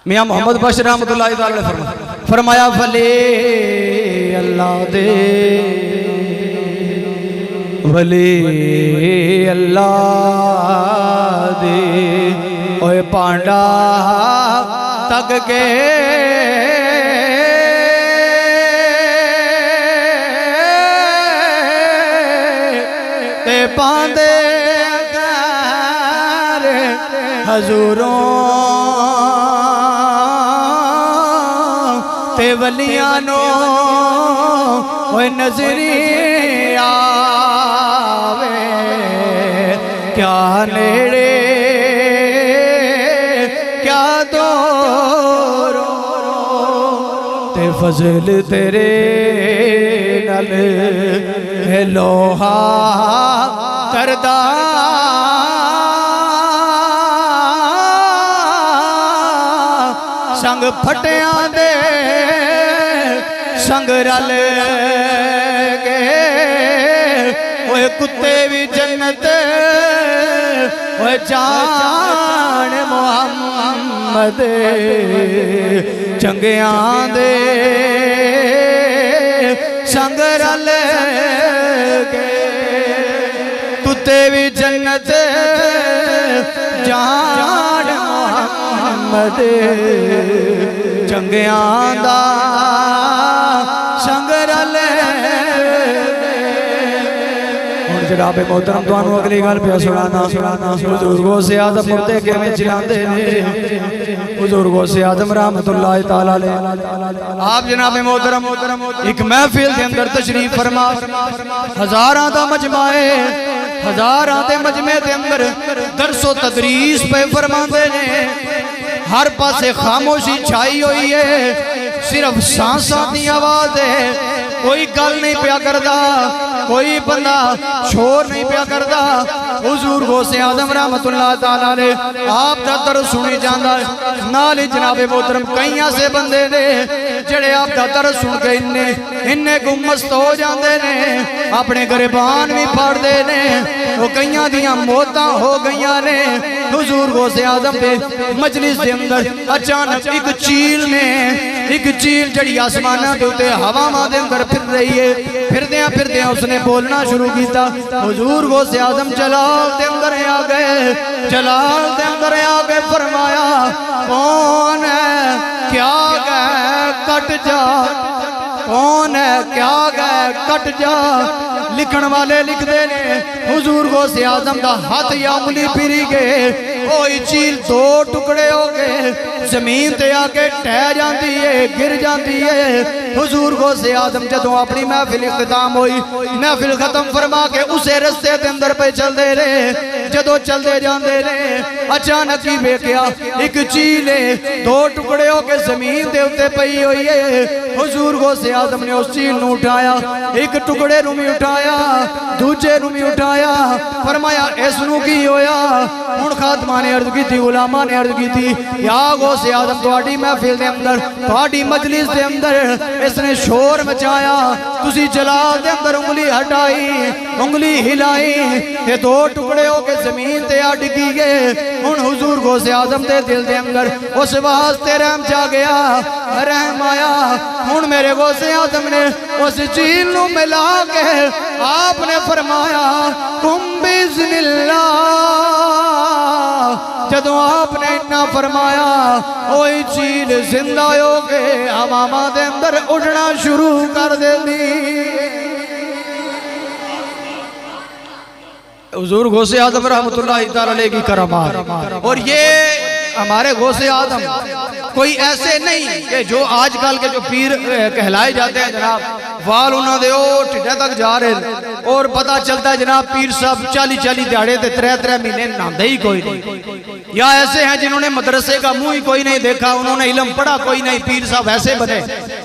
मियां मोहम्मद बख्श रहमतुल्लाह तआला अलैह फरमाया वली अल्लाह दे, वली अल्लाह दे, ओए पांडा तक के ते पांदे कर हजूरों ते वलियां नो ओए नजरी आवे, क्या नेड़े क्या दूर, ते फजल तेरे नल है लोहा करदा, संग फटियां दे संग रल के, ओए कुत्ते भी जन्नत ओए जान मुहम्मद चंगियां दे संग रल के, कुत्ते भी जन्नत जान मुहम्मद चंगियां दा संग रल। जनाब मोहतरम तुहानू अगली गल पे सुनाना बुजुर्गों से आदम मुर्दे किवें जिलांदे ने, बुजुर्गों से आदम रहमतुल्लाह तआला अलैह। आप जनाब मोहतरम एक महफिल के अंदर तशरीफ फरमा, हजारां दा मजमा है, हजारां दे मजमे के अंदर दरसो तदरीस पे फरमांदे ने, हर पासे खामोशी छाई हुई है, सिर्फ सांसां दी आवाज है, कोई गल नहीं पिया करदा, कोई बंदा शोर नहीं पिया करदा। हुजूर गौसे आजम रहमतुल्लाह तआला ने आप दा दर्द सुनी जांदा, नाल ही जनाबे मोहतरम कईयां से बंदे ने जेड़े आप दा दर्द सुन के इन्ने गुमस्त हो जांदे ने, अपने गिरबान भी फाड़दे ने, वो कईयां दियां मौतां हो गईयां ने। हुजूर गौसे आजम दे मजलिस दे अंदर अचानक एक चील जड़ी आसमानां दे उत्ते हवावां दे अंदर फिर रही है, फिरदे उसने बोलना शुरू किया। हुजूर गौसे आजम जलाल दे अंदर आ गए, जलाल दे अंदर आ गए, फरमाया कौन है क्या कह कट जा, कौन है क्या गए कट जा। लिखण वाले लिखते ने हुजूर गौसे आजम दा हाथ या उंगली फिरी गए, ओई चील दो टुकड़े हो गए, जमीन ते आके टह जाती है, गिर जाती है। हुजूर गौसे आजम जदों अपनी महफिल इख्तिताम हुई, महफिल खत्म फरमा के उसे रस्ते के अंदर पे चलते रहे। जदों चलते जाते रहे अचानक ही वेख्या एक चील दो टुकड़े होके जमीन के उत्ते पई हुई है। हुजूर गौसे आजम ने उस चील नूं उठाया, एक टुकड़े नूं भी उठाया, दूजे नूं भी उठाया, फरमाया इस नूं की होया। हुण खातमा ने अर्ज की थी, उलामा ने अर्ज की थी, या गौसे आजम तुहाडी महफिल दे अंदर, तुहाडी मजलिस दे अंदर इसने शोर मचाया, तुसी जलाल दे अंदर उंगली हटाई, उंगली हिलाई, ये दो टुकड़े होके जमीन ते आ डिगी गए। हुण हुजूर गौसे आजम दे दिल दे अंदर उस वास्ते रहम जा गया, रहम आया। हुण मेरे गौसे आजम ने उस चील नूं मिला के आपने फरमाया कुम बिस्मिल्लाह। जदों आपने इतना फरमाया ओई चील जिंदा हो के हवावां दे अंदर उड़ना शुरू कर देंदी। हुजूर गौसे आजम रहमतुल्लाह तआला अलैहि की करामात। और ये हमारे गौसे आजम कोई ऐसे नहीं कि जो आजकल के जो पीर कहलाए जाते हैं जनाब, वाल उन्होंने ढिड्डे तक जा रहे और पता चलता है जनाब पीर साहब 40-40 दिहाड़े 3-3 महीने नहाते ही कोई नहीं, या ऐसे हैं जिन्होंने मदरसे का मुंह ही कोई नहीं देखा, उन्होंने इल्म पढ़ा कोई नहीं, पीर साहब ऐसे बने।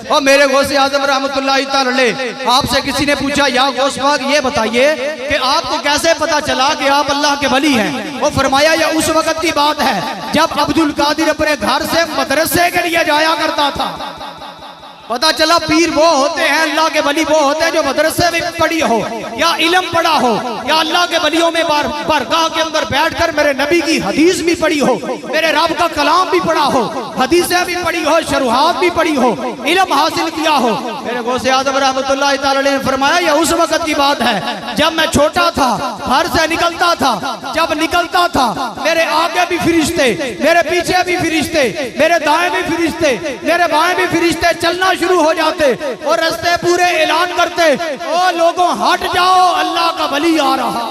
और मेरे गौसे आजम रहमतुल्लाह तआला अलैहि आपसे किसी ने पूछा या गौस पाक ये बताइए कि आपको कैसे पता चला कि आप अल्लाह के वली हैं? वो फरमाया यह उस वक्त की बात है जब अब्दुल कादिर अपने घर से मदरसे के लिए जाया करता था। पता चला पीर वो होते हैं, अल्लाह के वली वो होते हैं जो मदरसे में पढ़ी हो या इल्म पढ़ा हो, या अल्लाह के वलियों में बारगाह के अंदर बैठकर मेरे नबी की हदीस भी पढ़ी हो, मेरे रब का कलाम भी पढ़ा हो, हदीसें भी पढ़ी हो, शरुहात भी पढ़ी हो, इल्म हासिल किया हो। मेरे गौसे आजम रहमतुल्लाह तआला अलैहि ने फरमाया यह उस वक्त की बात है जब मैं छोटा था, घर से निकलता था, जब निकलता था मेरे आगे भी फरिश्ते, मेरे पीछे भी फरिश्ते, मेरे दाएं भी फरिश्ते, मेरे बाएं भी फरिश्ते चलना शुरू हो जाते और रास्ते पूरे ऐलान करते, ओ लोगों हट जाओ अल्लाह का वली आ रहा है।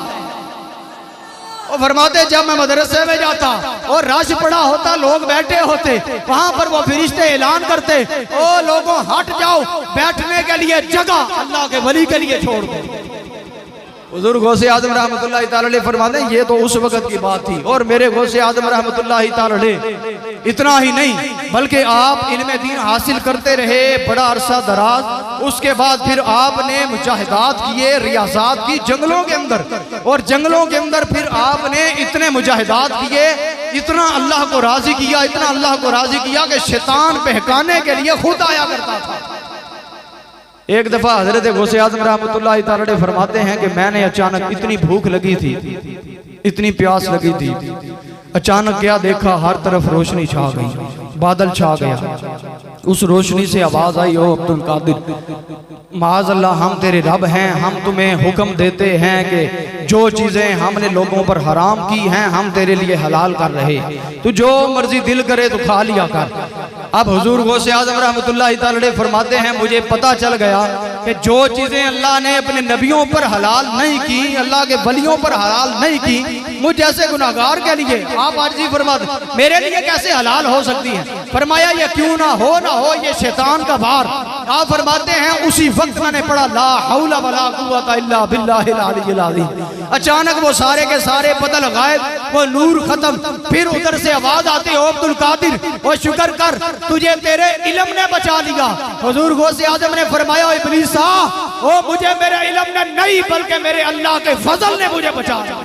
और फरमाते जब मैं मदरसे में जाता और रश पड़ा होता, लोग बैठे होते, वहां पर वो फरिश्ते ऐलान करते, ओ लोगों हट जाओ, बैठने के लिए जगह अल्लाह के वली के लिए छोड़ दो। हुजूर गौसे आजम रहमतुल्लाह तआला अलैहि फरमाते हैं ये तो उस वक्त की बात थी। और मेरे गौसे आजम रहमतुल्लाह तआला अलैहि इतना ही नहीं बल्कि आप इल्म दीन हासिल करते रहे बड़ा अरसा दराज। उसके बाद फिर आपने मुजाहिदात किए, रियाजात की जंगलों के अंदर, और जंगलों के अंदर फिर आपने इतने मुजाहिदात किए, इतना अल्लाह को राजी किया, इतना अल्लाह को राजी किया कि शैतान बहकाने के लिए खुद आया करता था। एक दफा हजरत गौसे आजम रहमतुल्लाह तआला अलैहि फरमाते हैं कि मैंने अचानक इतनी भूख लगी थी, इतनी प्यास लगी थी, अचानक क्या देखा हर तरफ रोशनी छा गई, बादल छा गया। उस रोशनी से आवाज आई, ओ अब्दुल कादिर माज़ अल्लाह हम तेरे रब हैं, हम तुम्हें हुक्म देते हैं कि जो चीज़ें हमने लोगों पर हराम की हैं हम तेरे लिए हलाल कर रहे, तू जो मर्जी दिल करे तो खा लिया कर। अब हुजूर गौसे आजम रहमतुल्लाह तआला अलैहि फरमाते हैं मुझे पता चल गया कि जो चीज़ें अल्लाह ने अपने नबियों पर हलाल नहीं की, अल्लाह के वलियों पर हलाल नहीं की, मुझ जैसे गुनाहगार के लिए आप आज जी फरमाते मेरे लिए कैसे हलाल हो सकती है? फरमाया ये क्यों ना हो ये शैतान का वार। आप फरमाते हैं उसी वक्त मैंने पढ़ा ला हौला वला कुव्वता इल्ला बिल्लाहिल अलिय्यिल अज़ीम। अचानक वो सारे के सारे बदल गायब, वो नूर खत्म। फिर उधर से आवाज आती है, ओ अब्दुल कादिर वो शुक्र कर तुझे तेरे इल्म ने बचा लिया। हुजूर गौसे आजम ने फरमाया इब्लीसा ओ मुझे मेरे इल्म ने नहीं बल्कि मेरे अल्लाह के फजल ने मुझे बचा लिया।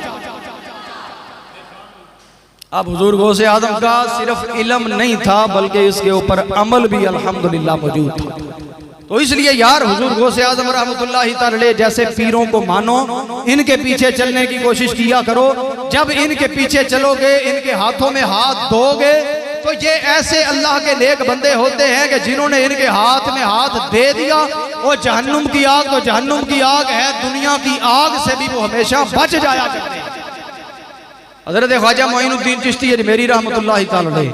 अब हुजूर गौसे आजम का सिर्फ इल्म नहीं था बल्कि इसके ऊपर अमल भी अल्हम्दुलिल्लाह मौजूद था। तो इसलिए यार हुजूर गौसे आजम रहमतुल्लाह तआला अलैहि जैसे पीरों को मानो, इनके पीछे चलने की कोशिश किया करो। जब इनके पीछे चलोगे, इनके हाथों में हाथ दोगे, तो ये ऐसे अल्लाह के नेक बंदे होते हैं कि जिन्होंने इनके हाथ में हाथ दे दिया, वो जहन्नुम की आग तो जहन्नुम की आग है, दुनिया की आग से भी वो हमेशा बच जाया करते हैं। हजरत ख्वाजा मोइनुद्दीन चिश्ती अजमेरी रहमतुल्लाहि तआला अलैह,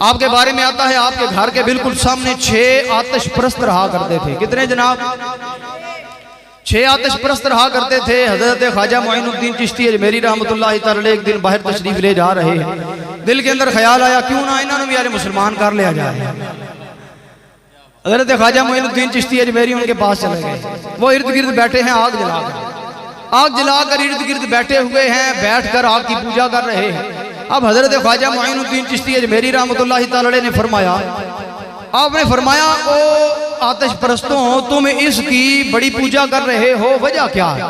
आपके बारे में आता है आपके घर के बिल्कुल सामने 6 आतिश परस्त रहा करते थे। कितने जनाब? 6 आतिश परस्त रहा करते थे। हजरत ख्वाजा मोइनुद्दीन चिश्ती अजमेरी रहमतुल्लाहि तआला अलैह एक दिन बाहर तशरीफ ले जा रहे हैं। दिल के अंदर ख्याल आया क्यों ना इन्होंने भी यार मुसलमान कर लिया जाए। हजरत ख्वाजा मोइनुद्दीन चिश्ती अजमेरी उनके पास चले गए। वो इर्द गिर्द बैठे हैं, आग जलाकर इर्द गिर्द बैठे हुए हैं, बैठकर आग की पूजा कर रहे हैं। अब हजरत ख्वाजा मोइनुद्दीन चिश्ती अजमेरी रहमतुल्लाहि तआला अलैह ने फरमाया, आपने फरमाया ओ आतिश परस्तों तुम इसकी बड़ी पूजा कर रहे हो, वजह क्या है?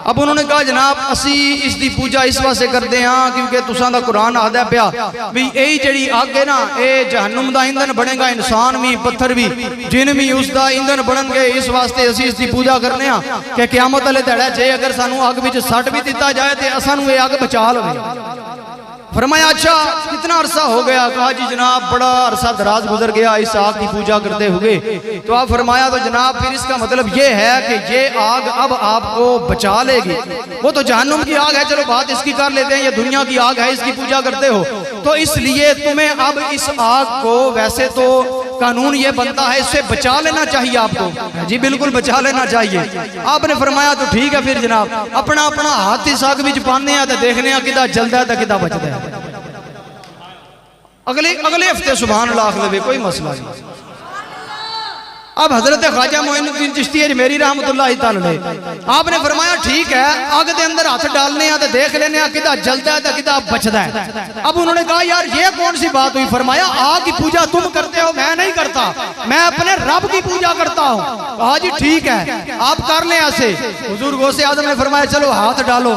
अब उन्होंने कहा जनाब असी इसकी पूजा इस वास्ते करते हैं क्योंकि तुसां दा कुरान आखदा पिया भी यही जड़ी अग है ना ये जहन्नुम दा ईंधन बनेगा, इंसान भी पत्थर भी जिन भी उसका ईंधन बननगे। इस वास्ते असी इसकी पूजा करने कि क़यामत वाले ध्याड़े जे अगर सानू अग विच सट भी दिता जाए तो सानू ये अग बचा लवे। फरमाया अच्छा कितना अरसा हो गया? कहा जी जनाब बड़ा अरसा दराज गुजर गया इस आग की पूजा करते हुए। तो आप फरमाया तो जनाब फिर इसका मतलब ये है कि ये आग अब आपको बचा लेगी। वो तो जहन्नुम की आग है, चलो बात इसकी कर लेते हैं, ये दुनिया की आग है, इसकी पूजा करते हो तो इसलिए तुम्हें अब इस आग को वैसे तो कानून ये बनता है इससे बचा लेना चाहिए आपको। जी बिल्कुल बचा लेना चाहिए। आपने फरमाया तो ठीक है फिर जनाब अपना अपना हाथ इस आग विच पाने तो देखने किदा जलदा है किदा बचता है। अगले हफ्ते सुभान अल्लाह आख ले, कोई मसला नहीं। अब हजरत ख्वाजा मोइनुद्दीन चिश्ती अजमेरी रहमतुल्लाहि तआला अलैह आपने फरमाया ठीक है आग के अंदर हाथ डालने तो देख लेने किदा जलता है तो किदा बचता है। अब उन्होंने कहा यार ये कौन सी बात हुई? फरमाया आग की पूजा तुम करते हो, मैं नहीं करता, मैं अपने रब की पूजा करता हूँ। कहा जी ठीक है आप कर ले ऐसे। हुजूर गौसे आज़म ने फरमाया चलो हाथ डालो।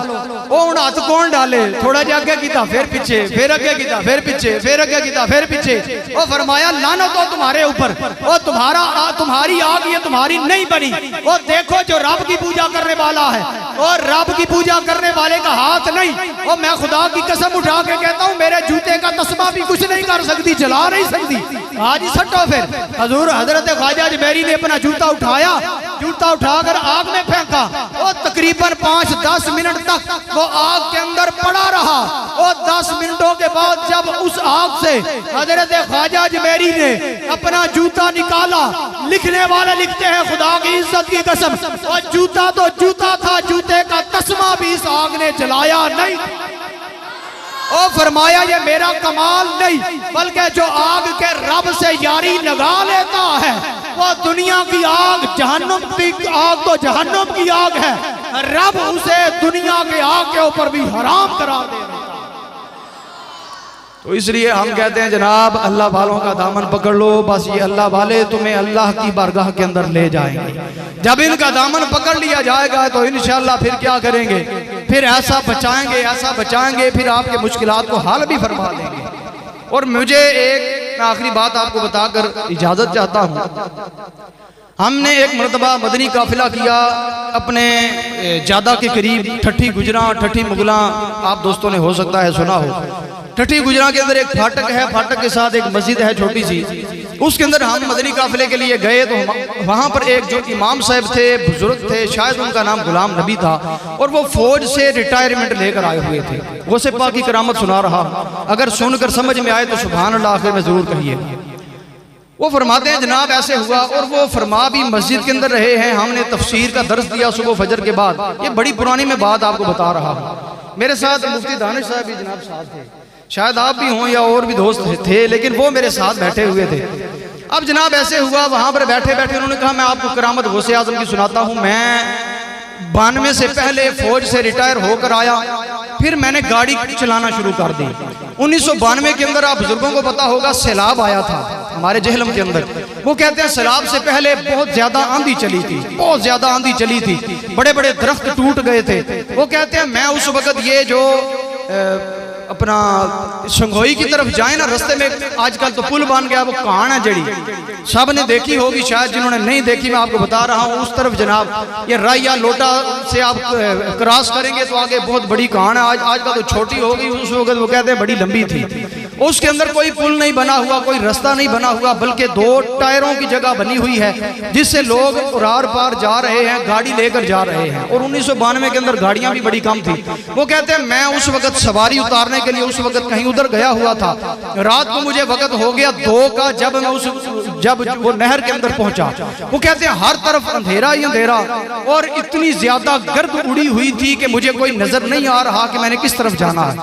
वो हूँ हाथ कौन डाले? थोड़ा जा अगे किया फिर पीछे, फिर अगे किया फिर पीछे, फिर अगे किया फिर पीछे। वो फरमाया लानत हो तुम्हारे ऊपर, वो तुम्हारी आग ये तुम्हारी नहीं बनी। वो देखो जो रब की पूजा करने वाला है और रब की पूजा करने वाले का हाथ नहीं। वो मैं खुदा की कसम उठा के कहता हूँ मेरे जूते का तस्मा भी कुछ नहीं कर सकती, जला नहीं सकती। आज ही सटो फिर। हजूर हजरत ख्वाजा अजमेरी ने अपना जूता उठाया, जूता उठाकर आग में फेंका। वो तकरीबन 5-10 मिनट तक वो आग के अंदर पड़ा रहा। और 10 मिनटों के बाद जब उस आग से हजरत ख्वाजा अजमेरी ने अपना जूता निकाला, लिखने वाले लिखते हैं खुदा की इज्जत की कसम और जूता तो जूता था, जूते का तस्मा भी इस आग ने जलाया नहीं। और फरमाया ये मेरा कमाल नहीं बल्कि जो आग के रब से यारी लगा लेता है वो दुनिया की आग जहन्नुम की आग तो जहन्नुम की आग है, रब उसे दुनिया के आग के ऊपर भी हराम करा दे। तो इसलिए हम कहते हैं जनाब अल्लाह वालों का दामन पकड़ लो, बस ये अल्लाह वाले तुम्हें अल्लाह की बारगाह के अंदर ले जाएंगे। जब इनका दामन पकड़ लिया जाएगा तो इंशाअल्लाह फिर क्या करेंगे? फिर ऐसा बचाएंगे फिर आपके मुश्किलात को हल भी फरमा देंगे। और मुझे एक आखिरी बात आपको बताकर इजाजत चाहता हूँ। हमने एक मरतबा मदनी काफिला किया अपने जादा के करीब ठठी गुजरा ठठी मुगला, आप दोस्तों ने हो सकता है सुना हो। ठठी गुजरा के अंदर एक फाटक है, फाटक के साथ एक मस्जिद है छोटी सी, उसके अंदर हम मदनी काफिले के लिए गए तो वहां पर एक जो इमाम साहब थे, बुजुर्ग थे, शायद उनका नाम गुलाम नबी था और वो फौज से रिटायरमेंट लेकर आए हुए थे। वो से पाक की करामत सुना रहा, अगर सुनकर समझ में आए तो सुभान अल्लाह आखिर में जरूर कहिए। वो फरमाते हैं जनाब ऐसे हुआ और वो फरमा भी मस्जिद के अंदर रहे हैं। हमने तफसीर का दर्स दिया सुबह फजर के बाद। ये बड़ी पुरानी में बात आपको बता रहा हूँ। मेरे साथ मुफ्ती दानिश साहब भी जनाब साथ थे, शायद आप भी हों या और भी दोस्त थे, लेकिन वो मेरे साथ बैठे हुए थे। अब जनाब ऐसे हुआ वहां पर बैठे बैठे उन्होंने कहा मैं आपको करामत गौसे आजम की सुनाता हूँ। मैं 92 से पहले फौज से रिटायर होकर आया, फिर मैंने गाड़ी चलाना शुरू कर दी। 1992 के अंदर आप बुजुर्गों को पता होगा सैलाब आया था हमारे जहलम के अंदर। वो कहते हैं सैलाब से पहले बहुत ज्यादा आंधी चली थी, बहुत ज्यादा आंधी चली थी, बड़े बड़े दरख्त टूट गए थे। वो कहते हैं मैं उस वक्त ये जो अपना शंघोई की तरफ जाए ना, रास्ते में आजकल तो पुल बन गया, वो कहान है जड़ी सब ने देखी होगी, शायद जिन्होंने नहीं देखी मैं आपको बता रहा हूँ। उस तरफ जनाब ये राया लोटा से आप क्रॉस करेंगे तो आगे बहुत बड़ी कहान है। आजकल तो छोटी हो गई, उस वक्त वो कहते हैं बड़ी लंबी थी। उसके अंदर कोई पुल नहीं बना हुआ, कोई रास्ता नहीं बना हुआ, बल्कि 2 टायरों की जगह बनी हुई है जिससे लोग आर पार जा रहे हैं, गाड़ी लेकर जा रहे हैं। और 1992 के अंदर गाड़ियां भी बड़ी कम थी। वो कहते हैं मैं उस वक्त सवारी उतारने के लिए उस वक्त कहीं उधर गया हुआ था। रात को मुझे वक्त हो गया 2 का, जब मैं जब वो नहर के अंदर पहुंचा। वो कहते हैं हर तरफ अंधेरा ही अंधेरा और इतनी ज्यादा गर्द उड़ी हुई थी कि मुझे कोई नजर नहीं आ रहा कि मैंने किस तरफ जाना है।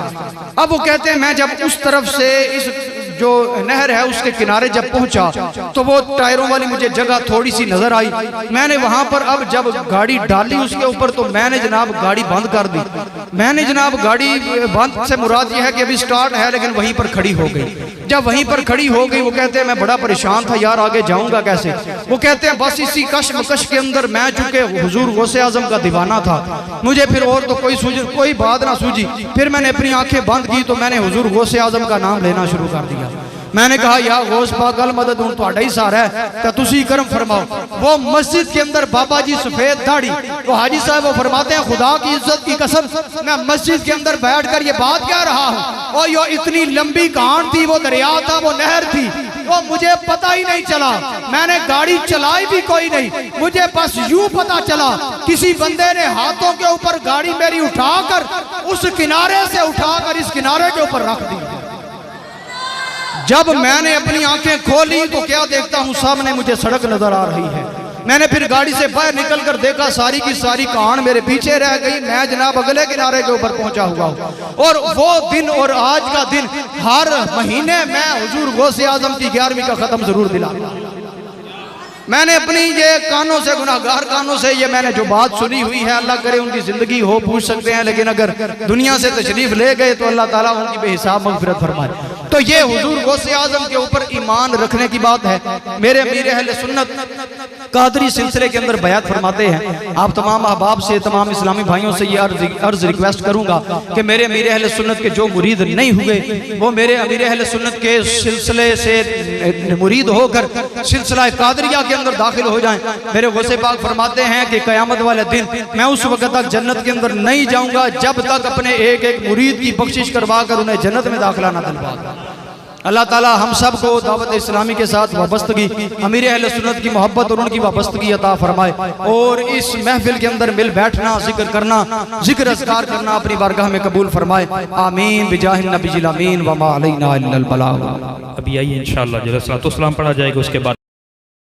अब वो कहते हैं मैं जब उस तरफ से इस जो नहर है उसके किनारे जब पहुंचा तो वो टायरों वाली मुझे जगह थोड़ी सी नजर आई। मैंने वहां पर अब जब गाड़ी डाली उसके ऊपर तो मैंने जनाब गाड़ी बंद कर दी। मैंने जनाब गाड़ी बंद से मुराद ये है कि अभी स्टार्ट है लेकिन वहीं पर खड़ी हो गई। जब वहीं पर खड़ी हो गई वो कहते हैं मैं बड़ा परेशान था यार, आगे जाऊंगा कैसे। वो कहते हैं बस इसी कशमकश के अंदर मैं चूंकि हुजूर गौसे आजम का दीवाना था, मुझे फिर और तो कोई बात ना सूझी। फिर मैंने अपनी आंखें बंद की तो मैंने हुजूर गौसे आजम का नाम लेना शुरू कर दिया। मैंने कहा या गौस पाक अल मदद हूं तुहाडा ही सहारा है तो तुसी करम फरमाओ। वो मस्जिद के अंदर बाबा जी सफेद दाढ़ी, वो हाजी साहब वो फरमाते हैं खुदा की इज्जत की कसम मैं मस्जिद के अंदर बैठकर ये बात कह रहा हूँ और यो इतनी लंबी कहान थी, वो दरिया था, वो नहर थी, वो मुझे पता ही नहीं चला। मैंने गाड़ी चलाई भी कोई नहीं, मुझे बस यूं पता चला किसी बंदे ने हाथों के ऊपर गाड़ी मेरी उठाकर उस किनारे से उठाकर इस किनारे के ऊपर रख दी। जब मैंने अपनी आंखें खोली तो क्या देखता हूं सामने मुझे सड़क नजर आ रही है। मैंने फिर गाड़ी से बाहर निकलकर देखा सारी की सारी कहान मेरे पीछे रह गई। मैं जनाब अगले किनारे के ऊपर पहुंचा हुआ हूं। और वो दिन और आज का दिन हर महीने मैं हुजूर गौसे आजम की 11वीं का खत्म जरूर दिला। मैंने अपनी ये कानों से, गुनाहगार कानों से ये मैंने जो बात सुनी हुई है, अल्लाह करे उनकी जिंदगी हो, पूछ सकते हैं, लेकिन अगर दुनिया से तशरीफ ले गए तो अल्लाह ताला उनकी बेहिसाब मगफिरत फरमाए। तो ये हुजूर गौसे आजम के ऊपर ईमान रखने की बात है। मेरे अमीर अहले सुन्नत कादरी सिलसिले के अंदर बयात फरमाते हैं। आप तमाम अहबाब से, तमाम इस्लामी भाइयों से ये अर्ज रिक्वेस्ट करूंगा कि मेरे अमीर अहले सुन्नत के जो मुरीद नहीं हुए वो मेरे अमीर अहले सुन्नत के सिलसिले से मुरीद होकर सिलसिला कादरिया के अंदर दाखिल हो जाएं। मेरे गौसे पाक फरमाते हैं कि कयामत वाले दिन मैं उस वक्त तक जन्नत के अंदर नहीं जाऊंगा जब तक अपने एक एक मुरीद की बख्शिश करवा कर उन्हें जन्नत में दाखिला न दिलवा। अल्लाह ताला हम सब को दावत इस्लामी के साथ वाबस्तगी, अमीर अहले सुन्नत की मोहब्बत और उनकी वाबस्तगी अता फरमाए और इस महफिल के अंदर मिल बैठना, जिक्र करना, जिक्र अज़कार करना अपनी बारगाह में कबूल फरमाए। आमीन बिजाहिन नबीजिल अमीन व मा अलैना इल्लल बलाग। अभी आइए इंशाअल्लाह जलसा तो सलाम पढ़ा जाएगा, उसके बाद